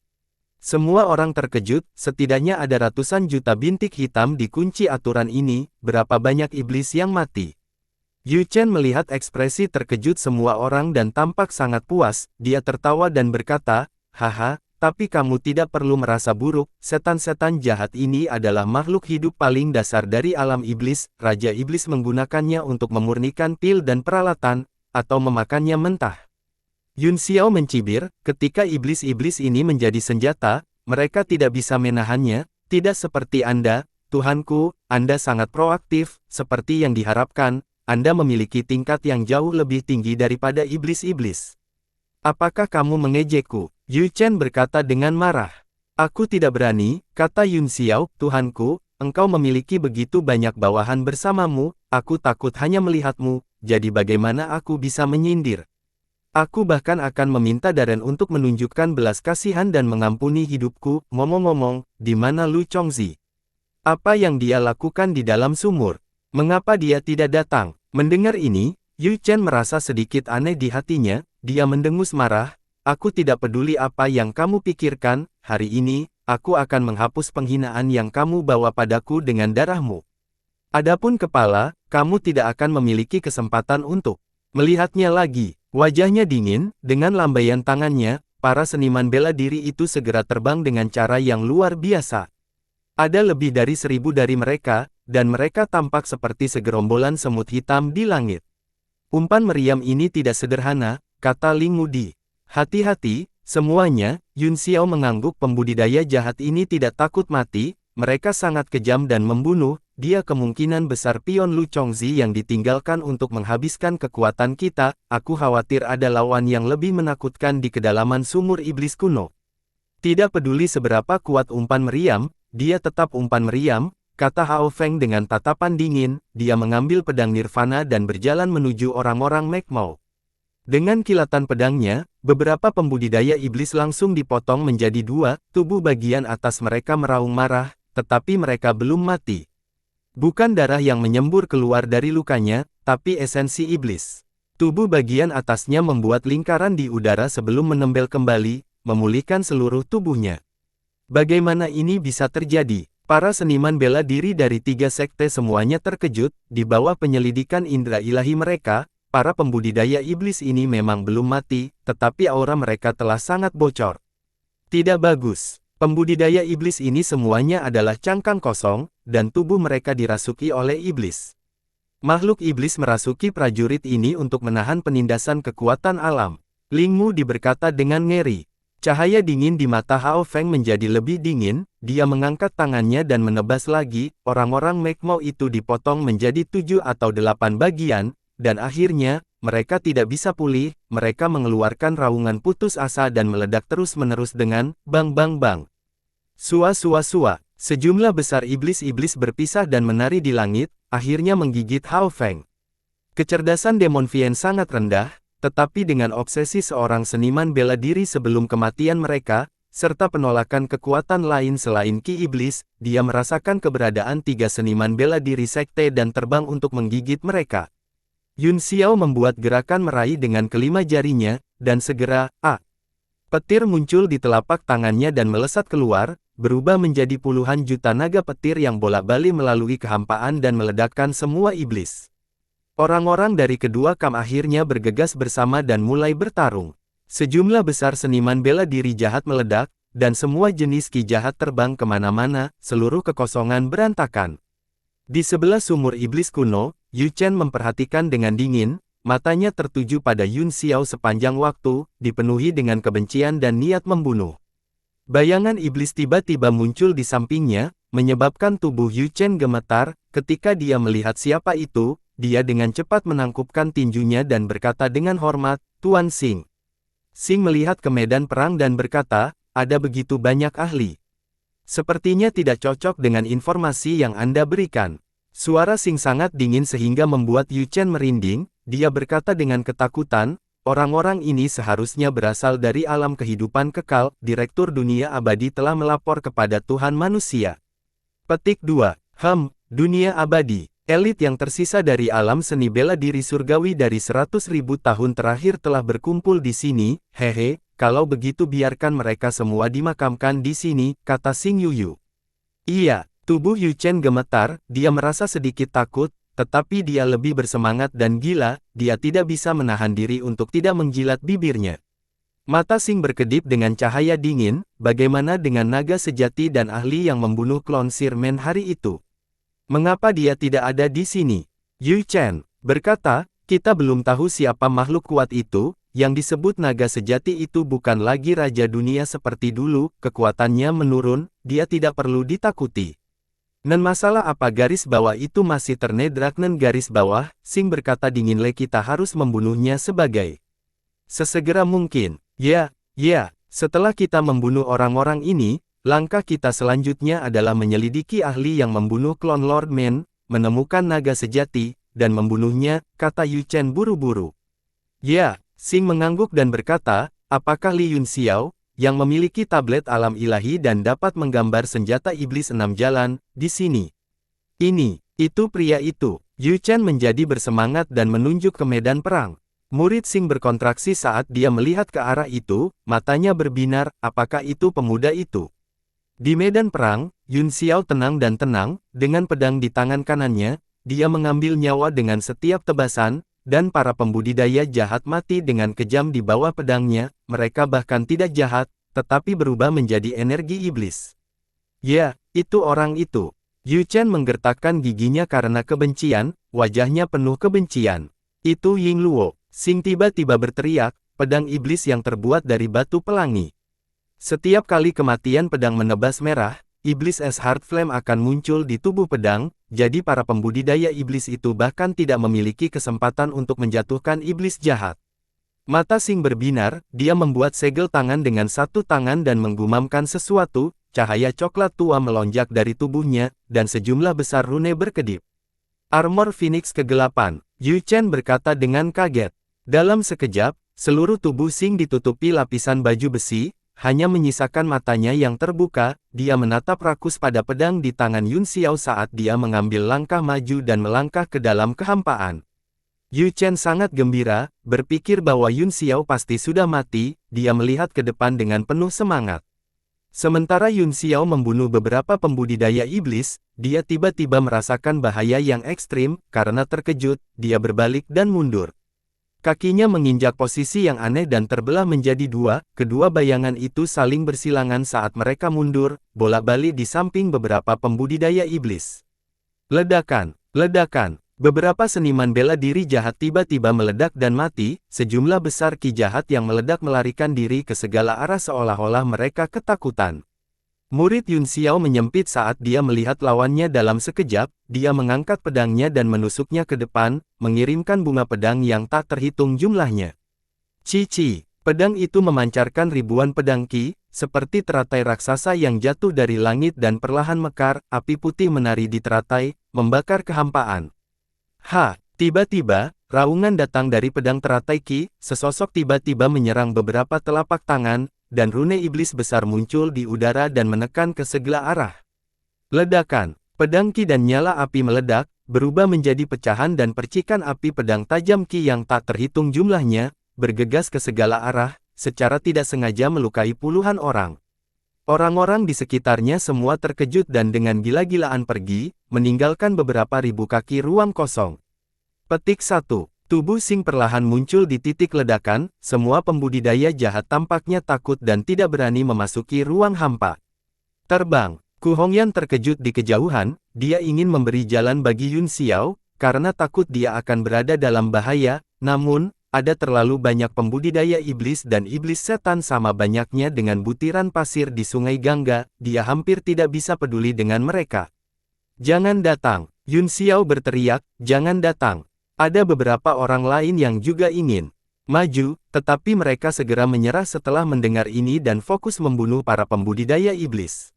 Speaker 1: Semua orang terkejut, setidaknya ada ratusan juta bintik hitam dikunci aturan ini, berapa banyak iblis yang mati. Yu Chen melihat ekspresi terkejut semua orang dan tampak sangat puas, dia tertawa dan berkata, haha, tapi kamu tidak perlu merasa buruk, setan-setan jahat ini adalah makhluk hidup paling dasar dari alam iblis, Raja Iblis menggunakannya untuk memurnikan pil dan peralatan, atau memakannya mentah. Yun Xiao mencibir, ketika iblis-iblis ini menjadi senjata, mereka tidak bisa menahannya, tidak seperti Anda, Tuhanku, Anda sangat proaktif, seperti yang diharapkan, Anda memiliki tingkat yang jauh lebih tinggi daripada iblis-iblis. Apakah kamu mengejekku? Yu Chen berkata dengan marah. Aku tidak berani, kata Yun Xiao, Tuhanku, engkau memiliki begitu banyak bawahan bersamamu, aku takut hanya melihatmu, jadi bagaimana aku bisa menyindir? Aku bahkan akan meminta Darren untuk menunjukkan belas kasihan dan mengampuni hidupku. Ngomong-ngomong, di mana Lu Chongzi? Apa yang dia lakukan di dalam sumur? Mengapa dia tidak datang? Mendengar ini, Yu Chen merasa sedikit aneh di hatinya, dia mendengus marah. Aku tidak peduli apa yang kamu pikirkan, hari ini, aku akan menghapus penghinaan yang kamu bawa padaku dengan darahmu. Adapun kepala, kamu tidak akan memiliki kesempatan untuk melihatnya lagi. Wajahnya dingin, dengan lambaian tangannya, para seniman bela diri itu segera terbang dengan cara yang luar biasa. Ada lebih dari 1000 dari mereka, dan mereka tampak seperti segerombolan semut hitam di langit. Umpan meriam ini tidak sederhana, kata Ling Mudi. Hati-hati, semuanya, Yun Xiao mengangguk pembudidaya jahat ini tidak takut mati, mereka sangat kejam dan membunuh, dia kemungkinan besar pion Lu Chongzi yang ditinggalkan untuk menghabiskan kekuatan kita, aku khawatir ada lawan yang lebih menakutkan di kedalaman sumur iblis kuno. Tidak peduli seberapa kuat umpan meriam, dia tetap umpan meriam, kata Hao Feng dengan tatapan dingin, dia mengambil pedang nirvana dan berjalan menuju orang-orang Mekmau. Dengan kilatan pedangnya, beberapa pembudidaya iblis langsung dipotong menjadi dua, tubuh bagian atas mereka meraung marah, tetapi mereka belum mati. Bukan darah yang menyembur keluar dari lukanya, tapi esensi iblis. Tubuh bagian atasnya membuat lingkaran di udara sebelum menembel kembali, memulihkan seluruh tubuhnya. Bagaimana ini bisa terjadi? Para seniman bela diri dari 3 sekte semuanya terkejut, di bawah penyelidikan indera ilahi mereka, para pembudidaya iblis ini memang belum mati, tetapi aura mereka telah sangat bocor. Tidak bagus. Pembudidaya iblis ini semuanya adalah cangkang kosong, dan tubuh mereka dirasuki oleh iblis. Makhluk iblis merasuki prajurit ini untuk menahan penindasan kekuatan alam. Ling Mu berkata dengan ngeri. Cahaya dingin di mata Hao Feng menjadi lebih dingin, dia mengangkat tangannya dan menebas lagi, orang-orang Mekmau itu dipotong menjadi 7 atau 8 bagian, dan akhirnya, mereka tidak bisa pulih, mereka mengeluarkan raungan putus asa dan meledak terus-menerus dengan, bang bang bang. Sua-sua-sua, sejumlah besar iblis-iblis berpisah dan menari di langit, akhirnya menggigit Hao Feng. Kecerdasan Demon Vien sangat rendah, tetapi dengan obsesi seorang seniman bela diri sebelum kematian mereka, serta penolakan kekuatan lain selain Ki Iblis, dia merasakan keberadaan 3 seniman bela diri sekte dan terbang untuk menggigit mereka. Yun Xiao membuat gerakan meraih dengan kelima jarinya, dan segera, petir muncul di telapak tangannya dan melesat keluar, berubah menjadi puluhan juta naga petir yang bolak-balik melalui kehampaan dan meledakkan semua iblis. Orang-orang dari kedua kam akhirnya bergegas bersama dan mulai bertarung. Sejumlah besar seniman bela diri jahat meledak, dan semua jenis ki jahat terbang kemana-mana, seluruh kekosongan berantakan. Di sebelah sumur iblis kuno, Yu Chen memperhatikan dengan dingin, matanya tertuju pada Yun Xiao sepanjang waktu, dipenuhi dengan kebencian dan niat membunuh. Bayangan iblis tiba-tiba muncul di sampingnya, menyebabkan tubuh Yu Chen gemetar, ketika dia melihat siapa itu, dia dengan cepat menangkupkan tinjunya dan berkata dengan hormat, Tuan Xing. Xing melihat ke medan perang dan berkata, ada begitu banyak ahli. Sepertinya tidak cocok dengan informasi yang Anda berikan. Suara Xing sangat dingin sehingga membuat Yu Chen merinding, dia berkata dengan ketakutan, orang-orang ini seharusnya berasal dari alam kehidupan kekal, Direktur Dunia Abadi telah melapor kepada Tuhan manusia. Petik 2. Dunia Abadi. Elit yang tersisa dari alam seni bela diri surgawi dari 100.000 tahun terakhir telah berkumpul di sini, hehe, kalau begitu biarkan mereka semua dimakamkan di sini, kata Xing Yuyu. Iya, tubuh Yu Chen gemetar, dia merasa sedikit takut, tetapi dia lebih bersemangat dan gila, dia tidak bisa menahan diri untuk tidak menjilat bibirnya. Mata Xing berkedip dengan cahaya dingin, bagaimana dengan naga sejati dan ahli yang membunuh klon Sir Men hari itu? Mengapa dia tidak ada di sini? Yu Chen berkata, kita belum tahu siapa makhluk kuat itu, yang disebut naga sejati itu bukan lagi raja dunia seperti dulu, kekuatannya menurun, dia tidak perlu ditakuti. Dan masalah apa garis bawah itu masih ternedrak dan garis bawah, Xing berkata dingin kita harus membunuhnya sebagai sesegera mungkin. Ya, setelah kita membunuh orang-orang ini, langkah kita selanjutnya adalah menyelidiki ahli yang membunuh klon Lord Men, menemukan naga sejati, dan membunuhnya, kata Yu Chen buru-buru. Ya, Xing mengangguk dan berkata, apakah Li Yunxiao, yang memiliki tablet alam ilahi dan dapat menggambar senjata iblis 6 jalan, di sini? Itu pria itu. Yu Chen menjadi bersemangat dan menunjuk ke medan perang. Murid Xing berkontraksi saat dia melihat ke arah itu, matanya berbinar, apakah itu pemuda itu? Di medan perang, Yun Xiao tenang dan tenang, dengan pedang di tangan kanannya, dia mengambil nyawa dengan setiap tebasan, dan para pembudidaya jahat mati dengan kejam di bawah pedangnya, mereka bahkan tidak jahat, tetapi berubah menjadi energi iblis. Ya, itu orang itu. Yu Chen menggertakkan giginya karena kebencian, wajahnya penuh kebencian. Itu Ying Luo. Xing tiba-tiba berteriak, pedang iblis yang terbuat dari batu pelangi. Setiap kali kematian pedang menebas merah, iblis es Heart Flame akan muncul di tubuh pedang, jadi para pembudidaya iblis itu bahkan tidak memiliki kesempatan untuk menjatuhkan iblis jahat. Mata Xing berbinar, dia membuat segel tangan dengan satu tangan dan menggumamkan sesuatu, cahaya coklat tua melonjak dari tubuhnya, dan sejumlah besar rune berkedip. Armor Phoenix kegelapan, Yu Chen berkata dengan kaget. Dalam sekejap, seluruh tubuh Xing ditutupi lapisan baju besi, hanya menyisakan matanya yang terbuka, dia menatap rakus pada pedang di tangan Yun Xiao saat dia mengambil langkah maju dan melangkah ke dalam kehampaan. Yu Chen sangat gembira, berpikir bahwa Yun Xiao pasti sudah mati, dia melihat ke depan dengan penuh semangat. Sementara Yun Xiao membunuh beberapa pembudidaya iblis, dia tiba-tiba merasakan bahaya yang ekstrim, karena terkejut, dia berbalik dan mundur. Kakinya menginjak posisi yang aneh dan terbelah menjadi dua, kedua bayangan itu saling bersilangan saat mereka mundur, bolak-balik di samping beberapa pembudidaya iblis. Ledakan, beberapa seniman bela diri jahat tiba-tiba meledak dan mati, sejumlah besar ki jahat yang meledak melarikan diri ke segala arah seolah-olah mereka ketakutan. Murid Yun Xiao menyempit saat dia melihat lawannya dalam sekejap, dia mengangkat pedangnya dan menusuknya ke depan, mengirimkan bunga pedang yang tak terhitung jumlahnya. Cici, pedang itu memancarkan ribuan pedang ki, seperti teratai raksasa yang jatuh dari langit dan perlahan mekar, api putih menari di teratai, membakar kehampaan. Tiba-tiba, raungan datang dari pedang teratai ki, sesosok tiba-tiba menyerang beberapa telapak tangan, dan rune iblis besar muncul di udara dan menekan ke segala arah. Ledakan, pedang ki dan nyala api meledak, berubah menjadi pecahan dan percikan api pedang tajam ki yang tak terhitung jumlahnya, bergegas ke segala arah, secara tidak sengaja melukai puluhan orang. Orang-orang di sekitarnya semua terkejut dan dengan gila-gilaan pergi, meninggalkan beberapa ribu kaki ruang kosong. Petik 1. Tubuh Xing perlahan muncul di titik ledakan, semua pembudidaya jahat tampaknya takut dan tidak berani memasuki ruang hampa. Terbang, Ku Hongyan terkejut di kejauhan, dia ingin memberi jalan bagi Yun Xiao, karena takut dia akan berada dalam bahaya, namun, ada terlalu banyak pembudidaya iblis dan iblis setan sama banyaknya dengan butiran pasir di sungai Gangga, dia hampir tidak bisa peduli dengan mereka. Jangan datang, Yun Xiao berteriak, jangan datang. Ada beberapa orang lain yang juga ingin maju, tetapi mereka segera menyerah setelah mendengar ini dan fokus membunuh para pembudidaya iblis.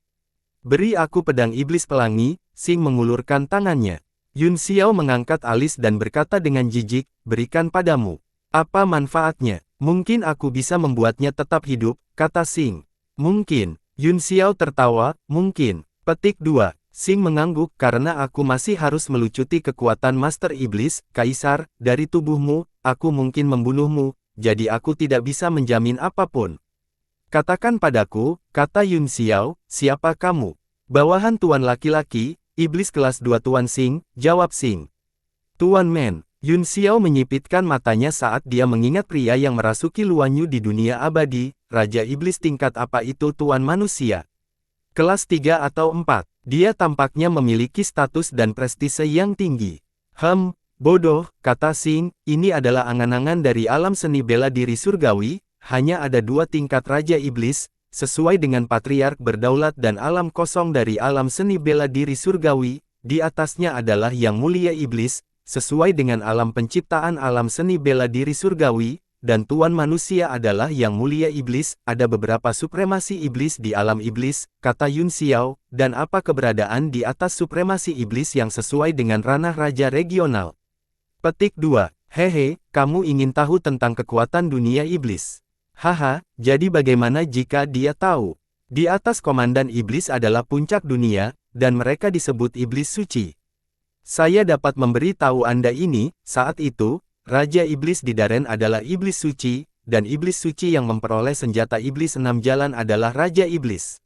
Speaker 1: Beri aku pedang iblis pelangi, Xing mengulurkan tangannya. Yun Xiao mengangkat alis dan berkata dengan jijik, berikan padamu. Apa manfaatnya? Mungkin aku bisa membuatnya tetap hidup, kata Xing. Mungkin. Yun Xiao tertawa, mungkin. Petik 2. Sing mengangguk karena aku masih harus melucuti kekuatan Master Iblis, Kaisar, dari tubuhmu, aku mungkin membunuhmu, jadi aku tidak bisa menjamin apapun. Katakan padaku, kata Yun Xiao, siapa kamu? Bawahan Tuan laki-laki, Iblis kelas 2 Tuan Sing, jawab Sing. Tuan Men, Yun Xiao menyipitkan matanya saat dia mengingat pria yang merasuki Luan Yu di dunia abadi, Raja Iblis tingkat apa itu Tuan Manusia? Kelas 3 atau 4. Dia tampaknya memiliki status dan prestise yang tinggi. Bodoh, kata Sing, ini adalah angan-angan dari alam seni bela diri surgawi, hanya ada 2 tingkat Raja Iblis, sesuai dengan Patriark berdaulat dan alam kosong dari alam seni bela diri surgawi, di atasnya adalah Yang Mulia Iblis, sesuai dengan alam penciptaan alam seni bela diri surgawi, dan Tuan Manusia adalah Yang Mulia Iblis, ada beberapa supremasi iblis di alam iblis, kata Yun Xiao, dan apa keberadaan di atas supremasi iblis yang sesuai dengan ranah Raja Regional. Petik 2. Hehe, kamu ingin tahu tentang kekuatan dunia iblis. Haha, jadi bagaimana jika dia tahu? Di atas Komandan Iblis adalah puncak dunia, dan mereka disebut Iblis Suci. Saya dapat memberi tahu Anda ini, saat itu, Raja Iblis di Daren adalah Iblis Suci, dan Iblis Suci yang memperoleh senjata Iblis 6 jalan adalah Raja Iblis.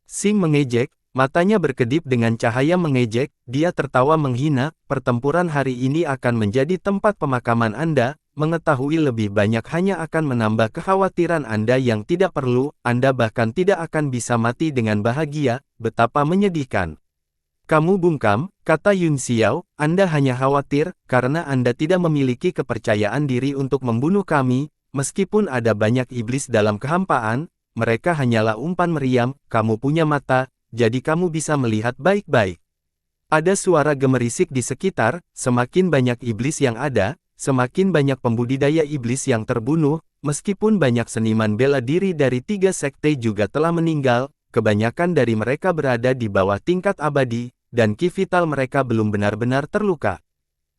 Speaker 1: Sing mengejek, matanya berkedip dengan cahaya mengejek, dia tertawa menghina, pertempuran hari ini akan menjadi tempat pemakaman Anda, mengetahui lebih banyak hanya akan menambah kekhawatiran Anda yang tidak perlu, Anda bahkan tidak akan bisa mati dengan bahagia, betapa menyedihkan. Kamu bungkam, kata Yun Xiao, Anda hanya khawatir, karena Anda tidak memiliki kepercayaan diri untuk membunuh kami, meskipun ada banyak iblis dalam kehampaan, mereka hanyalah umpan meriam, kamu punya mata, jadi kamu bisa melihat baik-baik. Ada suara gemerisik di sekitar, semakin banyak iblis yang ada, semakin banyak pembudidaya iblis yang terbunuh, meskipun banyak seniman bela diri dari 3 sekte juga telah meninggal, kebanyakan dari mereka berada di bawah tingkat abadi, dan ki vital mereka belum benar-benar terluka.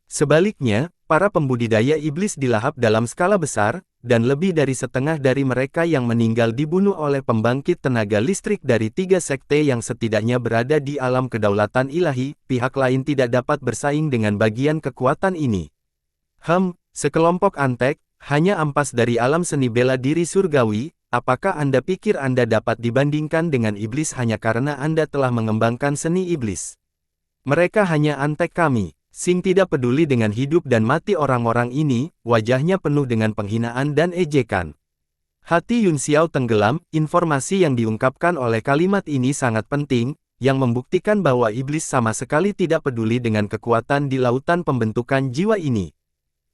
Speaker 1: Sebaliknya, para pembudidaya iblis dilahap dalam skala besar, dan lebih dari setengah dari mereka yang meninggal dibunuh oleh pembangkit tenaga listrik dari 3 sekte yang setidaknya berada di alam kedaulatan ilahi, pihak lain tidak dapat bersaing dengan bagian kekuatan ini. Sekelompok antek, hanya ampas dari alam seni bela diri surgawi, apakah Anda pikir Anda dapat dibandingkan dengan iblis hanya karena Anda telah mengembangkan seni iblis? Mereka hanya antek kami. Sing tidak peduli dengan hidup dan mati orang-orang ini, wajahnya penuh dengan penghinaan dan ejekan. Hati Yun Xiao tenggelam, informasi yang diungkapkan oleh kalimat ini sangat penting, yang membuktikan bahwa iblis sama sekali tidak peduli dengan kekuatan di lautan pembentukan jiwa ini.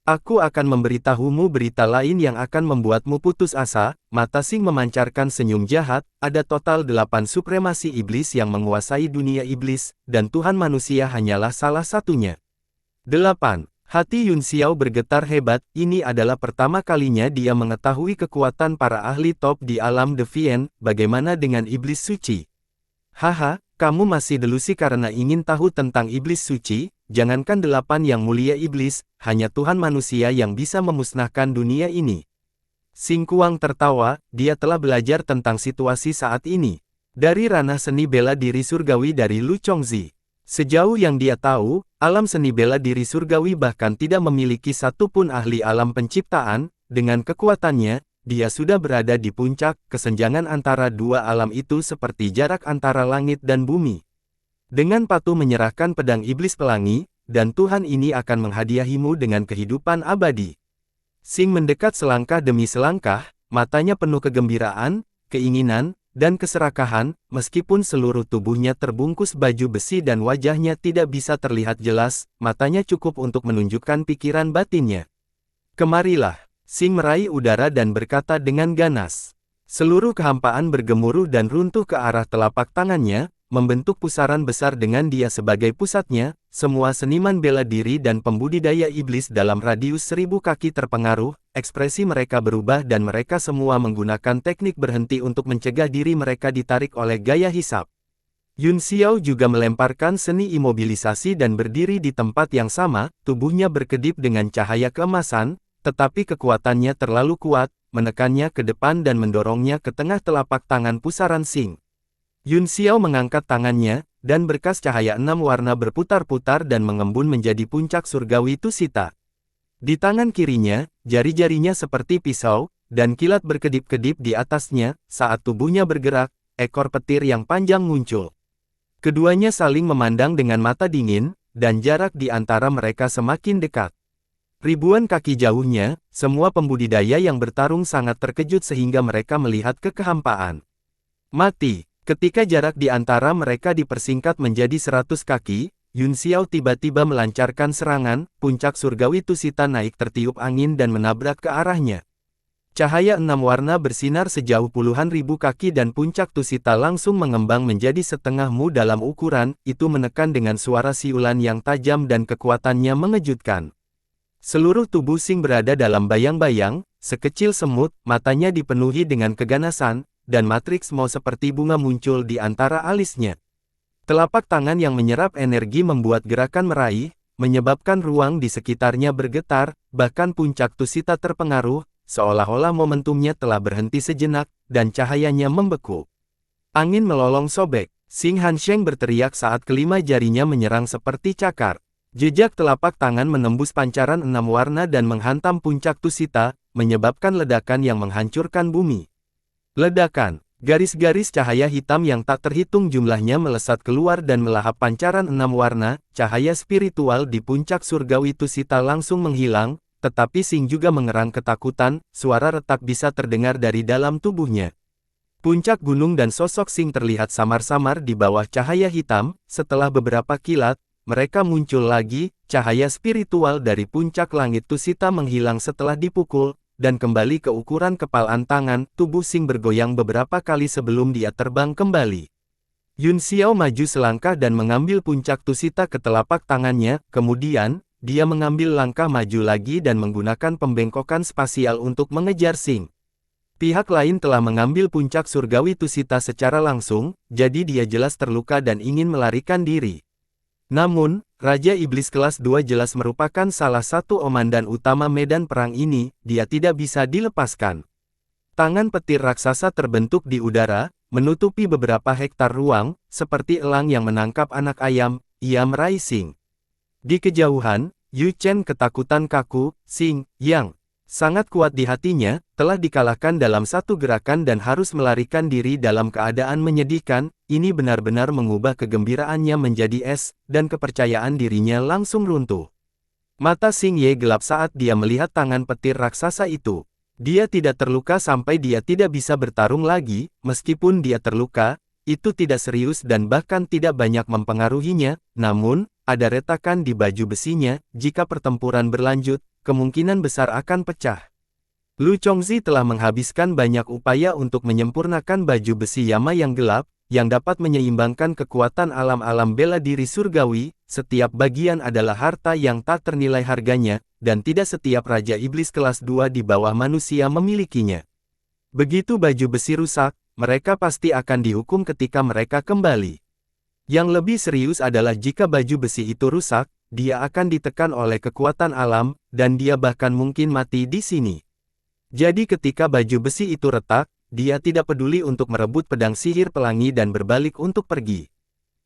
Speaker 1: Aku akan memberitahumu berita lain yang akan membuatmu putus asa. Mata Sing memancarkan senyum jahat, ada total 8 supremasi iblis yang menguasai dunia iblis, dan Tuhan manusia hanyalah salah satunya. 8. Hati Yun Xiao bergetar hebat, ini adalah pertama kalinya dia mengetahui kekuatan para ahli top di alam Deviant, bagaimana dengan iblis suci? Haha, kamu masih delusi karena ingin tahu tentang iblis suci? Jangankan 8 yang mulia iblis, hanya Tuhan manusia yang bisa memusnahkan dunia ini. Sing Kuang tertawa, dia telah belajar tentang situasi saat ini. Dari ranah seni bela diri surgawi dari Lu Chongzi. Sejauh yang dia tahu, alam seni bela diri surgawi bahkan tidak memiliki satupun ahli alam penciptaan, dengan kekuatannya, dia sudah berada di puncak, kesenjangan antara dua alam itu seperti jarak antara langit dan bumi. Dengan patuh menyerahkan pedang iblis pelangi, dan Tuhan ini akan menghadiahimu dengan kehidupan abadi. Sing mendekat selangkah demi selangkah, matanya penuh kegembiraan, keinginan, dan keserakahan, meskipun seluruh tubuhnya terbungkus baju besi dan wajahnya tidak bisa terlihat jelas, matanya cukup untuk menunjukkan pikiran batinnya. Kemarilah, Sing meraih udara dan berkata dengan ganas. Seluruh kehampaan bergemuruh dan runtuh ke arah telapak tangannya, membentuk pusaran besar dengan dia sebagai pusatnya, semua seniman bela diri dan pembudidaya iblis dalam radius 1000 kaki terpengaruh, ekspresi mereka berubah dan mereka semua menggunakan teknik berhenti untuk mencegah diri mereka ditarik oleh gaya hisap. Yun Xiao juga melemparkan seni imobilisasi dan berdiri di tempat yang sama, tubuhnya berkedip dengan cahaya keemasan, tetapi kekuatannya terlalu kuat, menekannya ke depan dan mendorongnya ke tengah telapak tangan pusaran Sing. Yun Xiao mengangkat tangannya, dan berkas cahaya 6 warna berputar-putar dan mengembun menjadi puncak surgawi Tusita. Di tangan kirinya, jari-jarinya seperti pisau, dan kilat berkedip-kedip di atasnya. Saat tubuhnya bergerak, ekor petir yang panjang muncul. Keduanya saling memandang dengan mata dingin, dan jarak di antara mereka semakin dekat. Ribuan kaki jauhnya, semua pembudidaya yang bertarung sangat terkejut sehingga mereka melihat ke kehampaan. Mati. Ketika jarak di antara mereka dipersingkat menjadi 100 kaki, Yun Xiao tiba-tiba melancarkan serangan, puncak surgawi Tusita naik tertiup angin dan menabrak ke arahnya. Cahaya 6 warna bersinar sejauh puluhan ribu kaki dan puncak Tusita langsung mengembang menjadi setengah mu dalam ukuran, itu menekan dengan suara siulan yang tajam dan kekuatannya mengejutkan. Seluruh tubuh Xing berada dalam bayang-bayang, sekecil semut, matanya dipenuhi dengan keganasan, dan matriks Mo seperti bunga muncul di antara alisnya. Telapak tangan yang menyerap energi membuat gerakan meraih, menyebabkan ruang di sekitarnya bergetar, bahkan puncak Tusita terpengaruh, seolah-olah momentumnya telah berhenti sejenak, dan cahayanya membeku. Angin melolong sobek. Xing Hansheng berteriak saat kelima jarinya menyerang seperti cakar. Jejak telapak tangan menembus pancaran 6 warna dan menghantam puncak Tusita, menyebabkan ledakan yang menghancurkan bumi. Ledakan. Garis-garis cahaya hitam yang tak terhitung jumlahnya melesat keluar dan melahap pancaran 6 warna, cahaya spiritual di puncak surgawi Tusita langsung menghilang. Tetapi Xing juga mengerang ketakutan, suara retak bisa terdengar dari dalam tubuhnya. Puncak gunung dan sosok Xing terlihat samar-samar di bawah cahaya hitam. Setelah beberapa kilat, mereka muncul lagi. Cahaya spiritual dari puncak langit Tusita menghilang setelah dipukul, dan kembali ke ukuran kepalan tangan. Tubuh Xing bergoyang beberapa kali sebelum dia terbang kembali. Yun Xiao maju selangkah dan mengambil puncak Tusita ke telapak tangannya, kemudian dia mengambil langkah maju lagi dan menggunakan pembengkokan spasial untuk mengejar Xing. Pihak lain telah mengambil puncak surgawi Tusita secara langsung, jadi dia jelas terluka dan ingin melarikan diri. Namun, Raja Iblis kelas 2 jelas merupakan salah satu komandan utama medan perang ini, dia tidak bisa dilepaskan. Tangan petir raksasa terbentuk di udara, menutupi beberapa hektar ruang, seperti elang yang menangkap anak ayam. Ia meraih Xing. Di kejauhan, Yu Chen ketakutan kaku. Xing, yang sangat kuat di hatinya, telah dikalahkan dalam satu gerakan dan harus melarikan diri dalam keadaan menyedihkan. Ini benar-benar mengubah kegembiraannya menjadi es, dan kepercayaan dirinya langsung runtuh. Mata Xing Ye gelap saat dia melihat tangan petir raksasa itu. Dia tidak terluka sampai dia tidak bisa bertarung lagi, meskipun dia terluka, itu tidak serius dan bahkan tidak banyak mempengaruhinya, namun, ada retakan di baju besinya. Jika pertempuran berlanjut, kemungkinan besar akan pecah. Lu Chongzi telah menghabiskan banyak upaya untuk menyempurnakan baju besi Yama yang gelap, yang dapat menyeimbangkan kekuatan alam-alam bela diri surgawi. Setiap bagian adalah harta yang tak ternilai harganya, dan tidak setiap Raja Iblis kelas 2 di bawah manusia memilikinya. Begitu baju besi rusak, mereka pasti akan dihukum ketika mereka kembali. Yang lebih serius adalah jika baju besi itu rusak, dia akan ditekan oleh kekuatan alam, dan dia bahkan mungkin mati di sini. Jadi ketika baju besi itu retak, dia tidak peduli untuk merebut pedang sihir pelangi dan berbalik untuk pergi.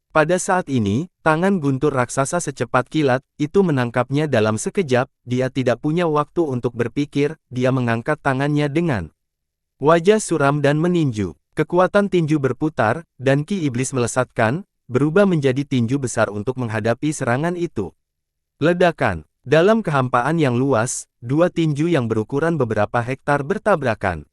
Speaker 1: Pada saat ini, tangan guntur raksasa secepat kilat, itu menangkapnya dalam sekejap. Dia tidak punya waktu untuk berpikir, dia mengangkat tangannya dengan wajah suram dan meninju. Kekuatan tinju berputar, dan ki iblis melesatkan, berubah menjadi tinju besar untuk menghadapi serangan itu. Ledakan. Dalam kehampaan yang luas, dua tinju yang berukuran beberapa hektar bertabrakan.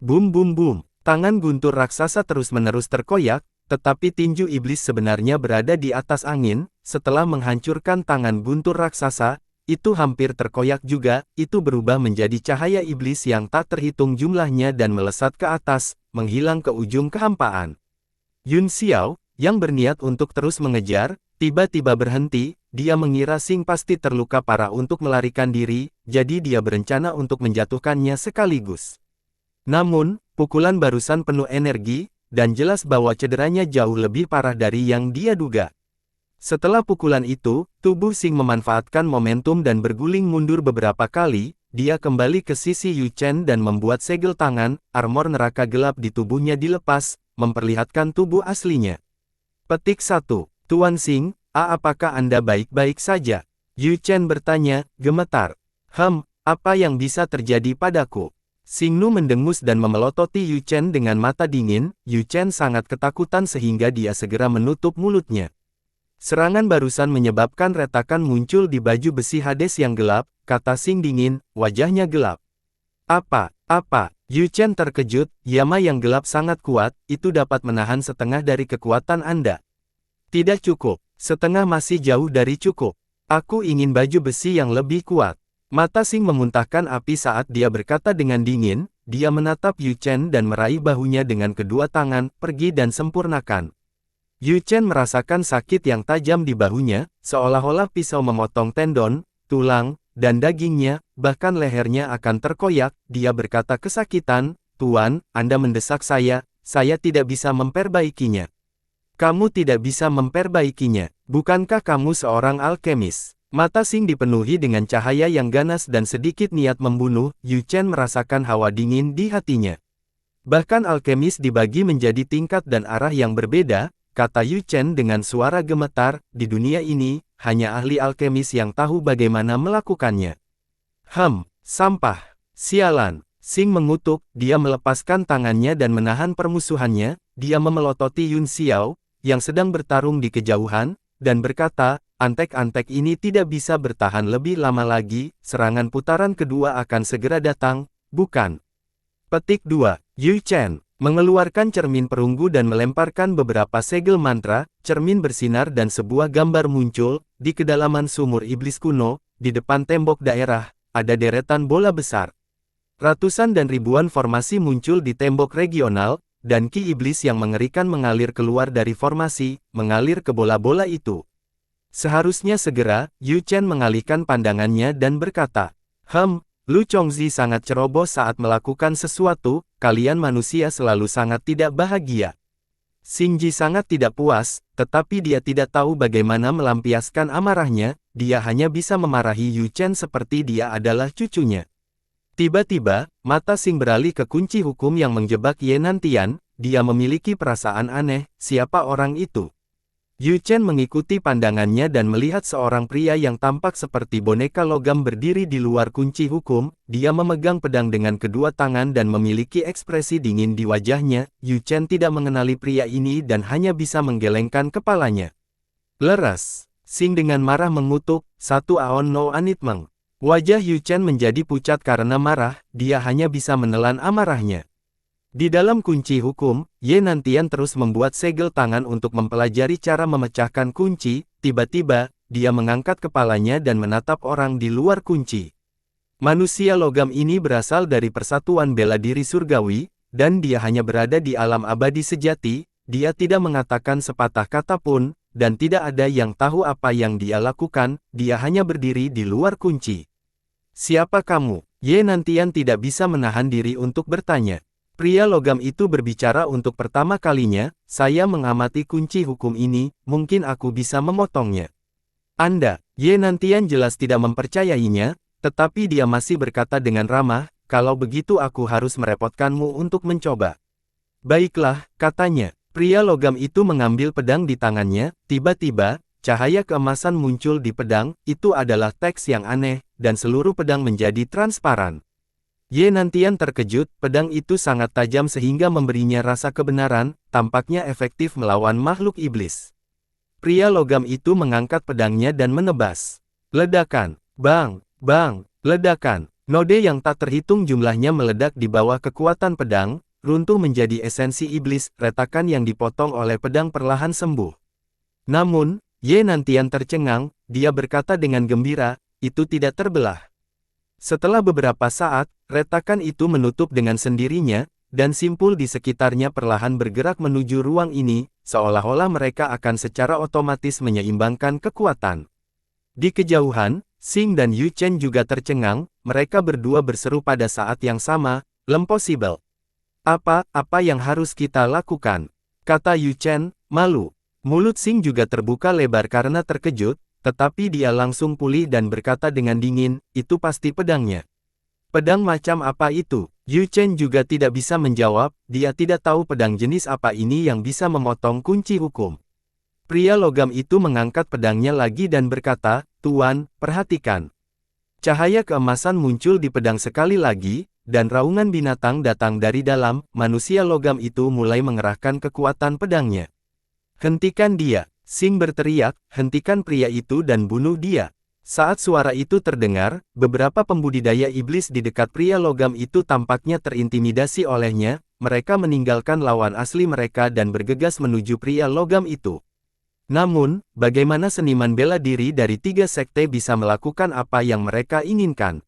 Speaker 1: Bum bum bum. Tangan guntur raksasa terus-menerus terkoyak, tetapi tinju iblis sebenarnya berada di atas angin. Setelah menghancurkan tangan guntur raksasa, itu hampir terkoyak juga. Itu berubah menjadi cahaya iblis yang tak terhitung jumlahnya dan melesat ke atas, menghilang ke ujung kehampaan. Yun Xiao, yang berniat untuk terus mengejar, tiba-tiba berhenti. Dia mengira Xing pasti terluka parah untuk melarikan diri, jadi dia berencana untuk menjatuhkannya sekaligus. Namun, pukulan barusan penuh energi, dan jelas bahwa cederanya jauh lebih parah dari yang dia duga. Setelah pukulan itu, tubuh Xing memanfaatkan momentum dan berguling mundur beberapa kali. Dia kembali ke sisi Yu Chen dan membuat segel tangan. Armor neraka gelap di tubuhnya dilepas, memperlihatkan tubuh aslinya. Petik 1. Tuan Xing, apakah Anda baik-baik saja? Yu Chen bertanya, gemetar. Apa yang bisa terjadi padaku? Xing Nu mendengus dan memelototi Yu Chen dengan mata dingin. Yu Chen sangat ketakutan sehingga dia segera menutup mulutnya. Serangan barusan menyebabkan retakan muncul di baju besi Hades yang gelap, kata Xing dingin, wajahnya gelap. Apa? Yu Chen terkejut, Yama yang gelap sangat kuat, itu dapat menahan setengah dari kekuatan Anda. Tidak cukup, setengah masih jauh dari cukup. Aku ingin baju besi yang lebih kuat. Mata Xing memuntahkan api saat dia berkata dengan dingin, dia menatap Yu Chen dan meraih bahunya dengan kedua tangan, pergi dan sempurnakan. Yu Chen merasakan sakit yang tajam di bahunya, seolah-olah pisau memotong tendon, tulang, dan dagingnya, bahkan lehernya akan terkoyak. Dia berkata kesakitan, Tuan, Anda mendesak saya tidak bisa memperbaikinya. Kamu tidak bisa memperbaikinya, bukankah kamu seorang alkemis? Mata Xing dipenuhi dengan cahaya yang ganas dan sedikit niat membunuh. Yu Chen merasakan hawa dingin di hatinya. Bahkan alkemis dibagi menjadi tingkat dan arah yang berbeda, kata Yu Chen dengan suara gemetar, di dunia ini, hanya ahli alkemis yang tahu bagaimana melakukannya. Sampah. Sialan. Xing mengutuk, dia melepaskan tangannya dan menahan permusuhannya, dia memelototi Yun Xiao, yang sedang bertarung di kejauhan, dan berkata, antek-antek ini tidak bisa bertahan lebih lama lagi, serangan putaran kedua akan segera datang, bukan? Petik 2. Yu Chen mengeluarkan cermin perunggu dan melemparkan beberapa segel mantra, cermin bersinar dan sebuah gambar muncul, di kedalaman sumur iblis kuno, di depan tembok daerah, ada deretan bola besar. Ratusan dan ribuan formasi muncul di tembok regional, dan ki iblis yang mengerikan mengalir keluar dari formasi, mengalir ke bola-bola itu. Seharusnya segera, Yu Chen mengalihkan pandangannya dan berkata, Lu Chongzi sangat ceroboh saat melakukan sesuatu, kalian manusia selalu sangat tidak bahagia. Xing Ji sangat tidak puas, tetapi dia tidak tahu bagaimana melampiaskan amarahnya, dia hanya bisa memarahi Yu Chen seperti dia adalah cucunya. Tiba-tiba, mata Xing beralih ke kunci hukum yang menjebak Ye Nantian, dia memiliki perasaan aneh, siapa orang itu? Yu Chen mengikuti pandangannya dan melihat seorang pria yang tampak seperti boneka logam berdiri di luar kunci hukum, dia memegang pedang dengan kedua tangan dan memiliki ekspresi dingin di wajahnya. Yu Chen tidak mengenali pria ini dan hanya bisa menggelengkan kepalanya. Leras. Xing dengan marah mengutuk, satu aon no anitmeng. Wajah Yu Chen menjadi pucat karena marah, dia hanya bisa menelan amarahnya. Di dalam kunci hukum, Ye Nantian terus membuat segel tangan untuk mempelajari cara memecahkan kunci. Tiba-tiba, dia mengangkat kepalanya dan menatap orang di luar kunci. Manusia logam ini berasal dari Persatuan Bela Diri Surgawi, dan dia hanya berada di alam abadi sejati. Dia tidak mengatakan sepatah kata pun, dan tidak ada yang tahu apa yang dia lakukan, dia hanya berdiri di luar kunci. Siapa kamu? Ye Nantian tidak bisa menahan diri untuk bertanya. Pria logam itu berbicara untuk pertama kalinya, saya mengamati kunci hukum ini, mungkin aku bisa memotongnya. Anda, Ye Nantian jelas tidak mempercayainya, tetapi dia masih berkata dengan ramah, kalau begitu aku harus merepotkanmu untuk mencoba. Baiklah, katanya. Pria logam itu mengambil pedang di tangannya, tiba-tiba, cahaya keemasan muncul di pedang, itu adalah teks yang aneh, dan seluruh pedang menjadi transparan. Ye Nantian terkejut, pedang itu sangat tajam sehingga memberinya rasa kebenaran, tampaknya efektif melawan makhluk iblis. Pria logam itu mengangkat pedangnya dan menebas. Ledakan, bang, ledakan. Node yang tak terhitung jumlahnya meledak di bawah kekuatan pedang, runtuh menjadi esensi iblis, retakan yang dipotong oleh pedang perlahan sembuh. Namun, Ye Nantian tercengang, dia berkata dengan gembira, itu tidak terbelah. Setelah beberapa saat, retakan itu menutup dengan sendirinya, dan simpul di sekitarnya perlahan bergerak menuju ruang ini, seolah-olah mereka akan secara otomatis menyeimbangkan kekuatan. Di kejauhan, Xing dan Yu Chen juga tercengang, mereka berdua berseru pada saat yang sama, "Impossible. Apa yang harus kita lakukan?" kata Yu Chen, malu. Mulut Xing juga terbuka lebar karena terkejut, tetapi dia langsung pulih dan berkata dengan dingin, itu pasti pedangnya. Pedang macam apa itu? Yu Chen juga tidak bisa menjawab, dia tidak tahu pedang jenis apa ini yang bisa memotong kunci hukum. Pria logam itu mengangkat pedangnya lagi dan berkata, "Tuan, perhatikan." Cahaya keemasan muncul di pedang sekali lagi, dan raungan binatang datang dari dalam. Manusia logam itu mulai mengerahkan kekuatan pedangnya. "Hentikan dia!" Xing berteriak, "Hentikan pria itu dan bunuh dia." Saat suara itu terdengar, beberapa pembudidaya iblis di dekat pria logam itu tampaknya terintimidasi olehnya. Mereka meninggalkan lawan asli mereka dan bergegas menuju pria logam itu. Namun, bagaimana seniman bela diri dari 3 sekte bisa melakukan apa yang mereka inginkan?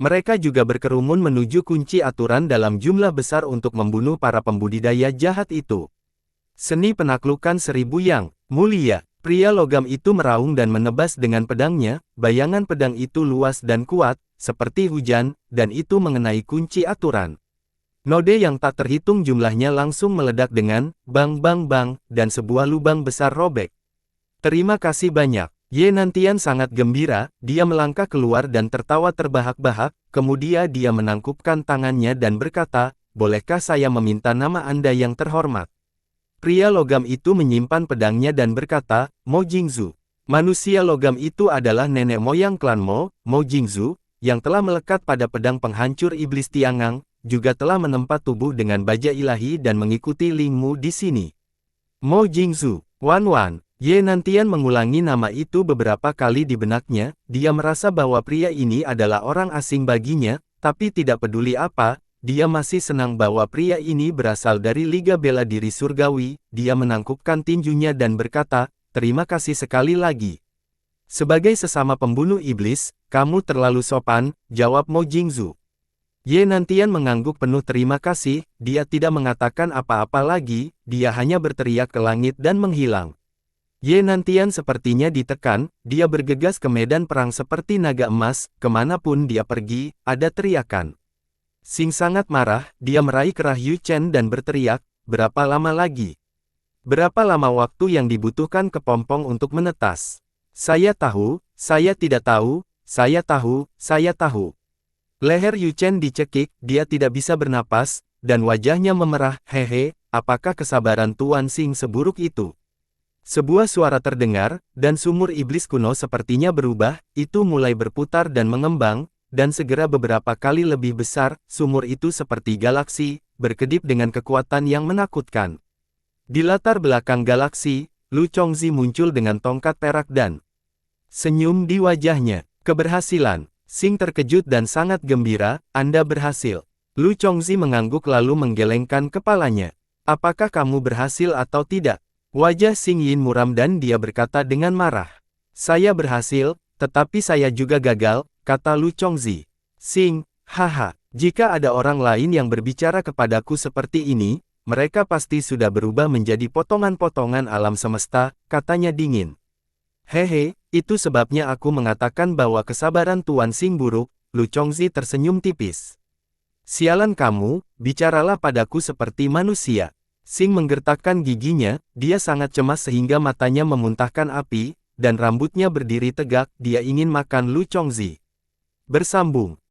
Speaker 1: Mereka juga berkerumun menuju kunci aturan dalam jumlah besar untuk membunuh para pembudidaya jahat itu. Seni penaklukan 1000 yang mulia. Pria logam itu meraung dan menebas dengan pedangnya. Bayangan pedang itu luas dan kuat, seperti hujan, dan itu mengenai kunci aturan. Node yang tak terhitung jumlahnya langsung meledak dengan bang bang bang, dan sebuah lubang besar robek. "Terima kasih banyak." Ye Nantian sangat gembira, dia melangkah keluar dan tertawa terbahak-bahak, kemudian dia menangkupkan tangannya dan berkata, "Bolehkah saya meminta nama Anda yang terhormat?" Pria logam itu menyimpan pedangnya dan berkata, "Mo Jingzu." Manusia logam itu adalah nenek moyang klan Mo Jingzu, yang telah melekat pada pedang penghancur iblis Tiangang, juga telah menempa tubuh dengan baja ilahi dan mengikuti Ling Mu di sini. Mo Jingzu, Wan Wan. Ye Nantian mengulangi nama itu beberapa kali di benaknya. Dia merasa bahwa pria ini adalah orang asing baginya, tapi tidak peduli apa, dia masih senang bahwa pria ini berasal dari Liga Bela Diri Surgawi. Dia menangkupkan tinjunya dan berkata, "Terima kasih sekali lagi." "Sebagai sesama pembunuh iblis, kamu terlalu sopan," jawab Mo Jingzu. Ye Nantian mengangguk penuh terima kasih. Dia tidak mengatakan apa-apa lagi, dia hanya berteriak ke langit dan menghilang. Ye Nantian sepertinya ditekan, dia bergegas ke medan perang seperti naga emas. Kemanapun dia pergi, ada teriakan. Xing sangat marah, dia meraih kerah Yu Chen dan berteriak, "Berapa lama lagi? Berapa lama waktu yang dibutuhkan kepompong untuk menetas? Saya tahu, saya tidak tahu, saya tahu, saya tahu." Leher Yu Chen dicekik, dia tidak bisa bernapas, dan wajahnya memerah. "Hehe, apakah kesabaran Tuan Xing seburuk itu?" Sebuah suara terdengar, dan sumur iblis kuno sepertinya berubah. Itu mulai berputar dan mengembang, dan segera beberapa kali lebih besar. Sumur itu seperti galaksi, berkedip dengan kekuatan yang menakutkan. Di latar belakang galaksi, Lu Chongzi muncul dengan tongkat perak dan senyum di wajahnya. "Keberhasilan." Xing terkejut dan sangat gembira, "Anda berhasil." Lu Chongzi mengangguk lalu menggelengkan kepalanya. "Apakah kamu berhasil atau tidak?" Wajah Xing Yin muram dan dia berkata dengan marah. "Saya berhasil, tetapi saya juga gagal," kata Lu Chongzi. "Xing, haha, jika ada orang lain yang berbicara kepadaku seperti ini, mereka pasti sudah berubah menjadi potongan-potongan alam semesta," katanya dingin. "Hehe, itu sebabnya aku mengatakan bahwa kesabaran Tuan Xing buruk." Lu Chongzi tersenyum tipis. "Sialan kamu, bicaralah padaku seperti manusia." Xing menggertakkan giginya, dia sangat cemas sehingga matanya memuntahkan api, dan rambutnya berdiri tegak. Dia ingin makan Lu Chongzi. Bersambung.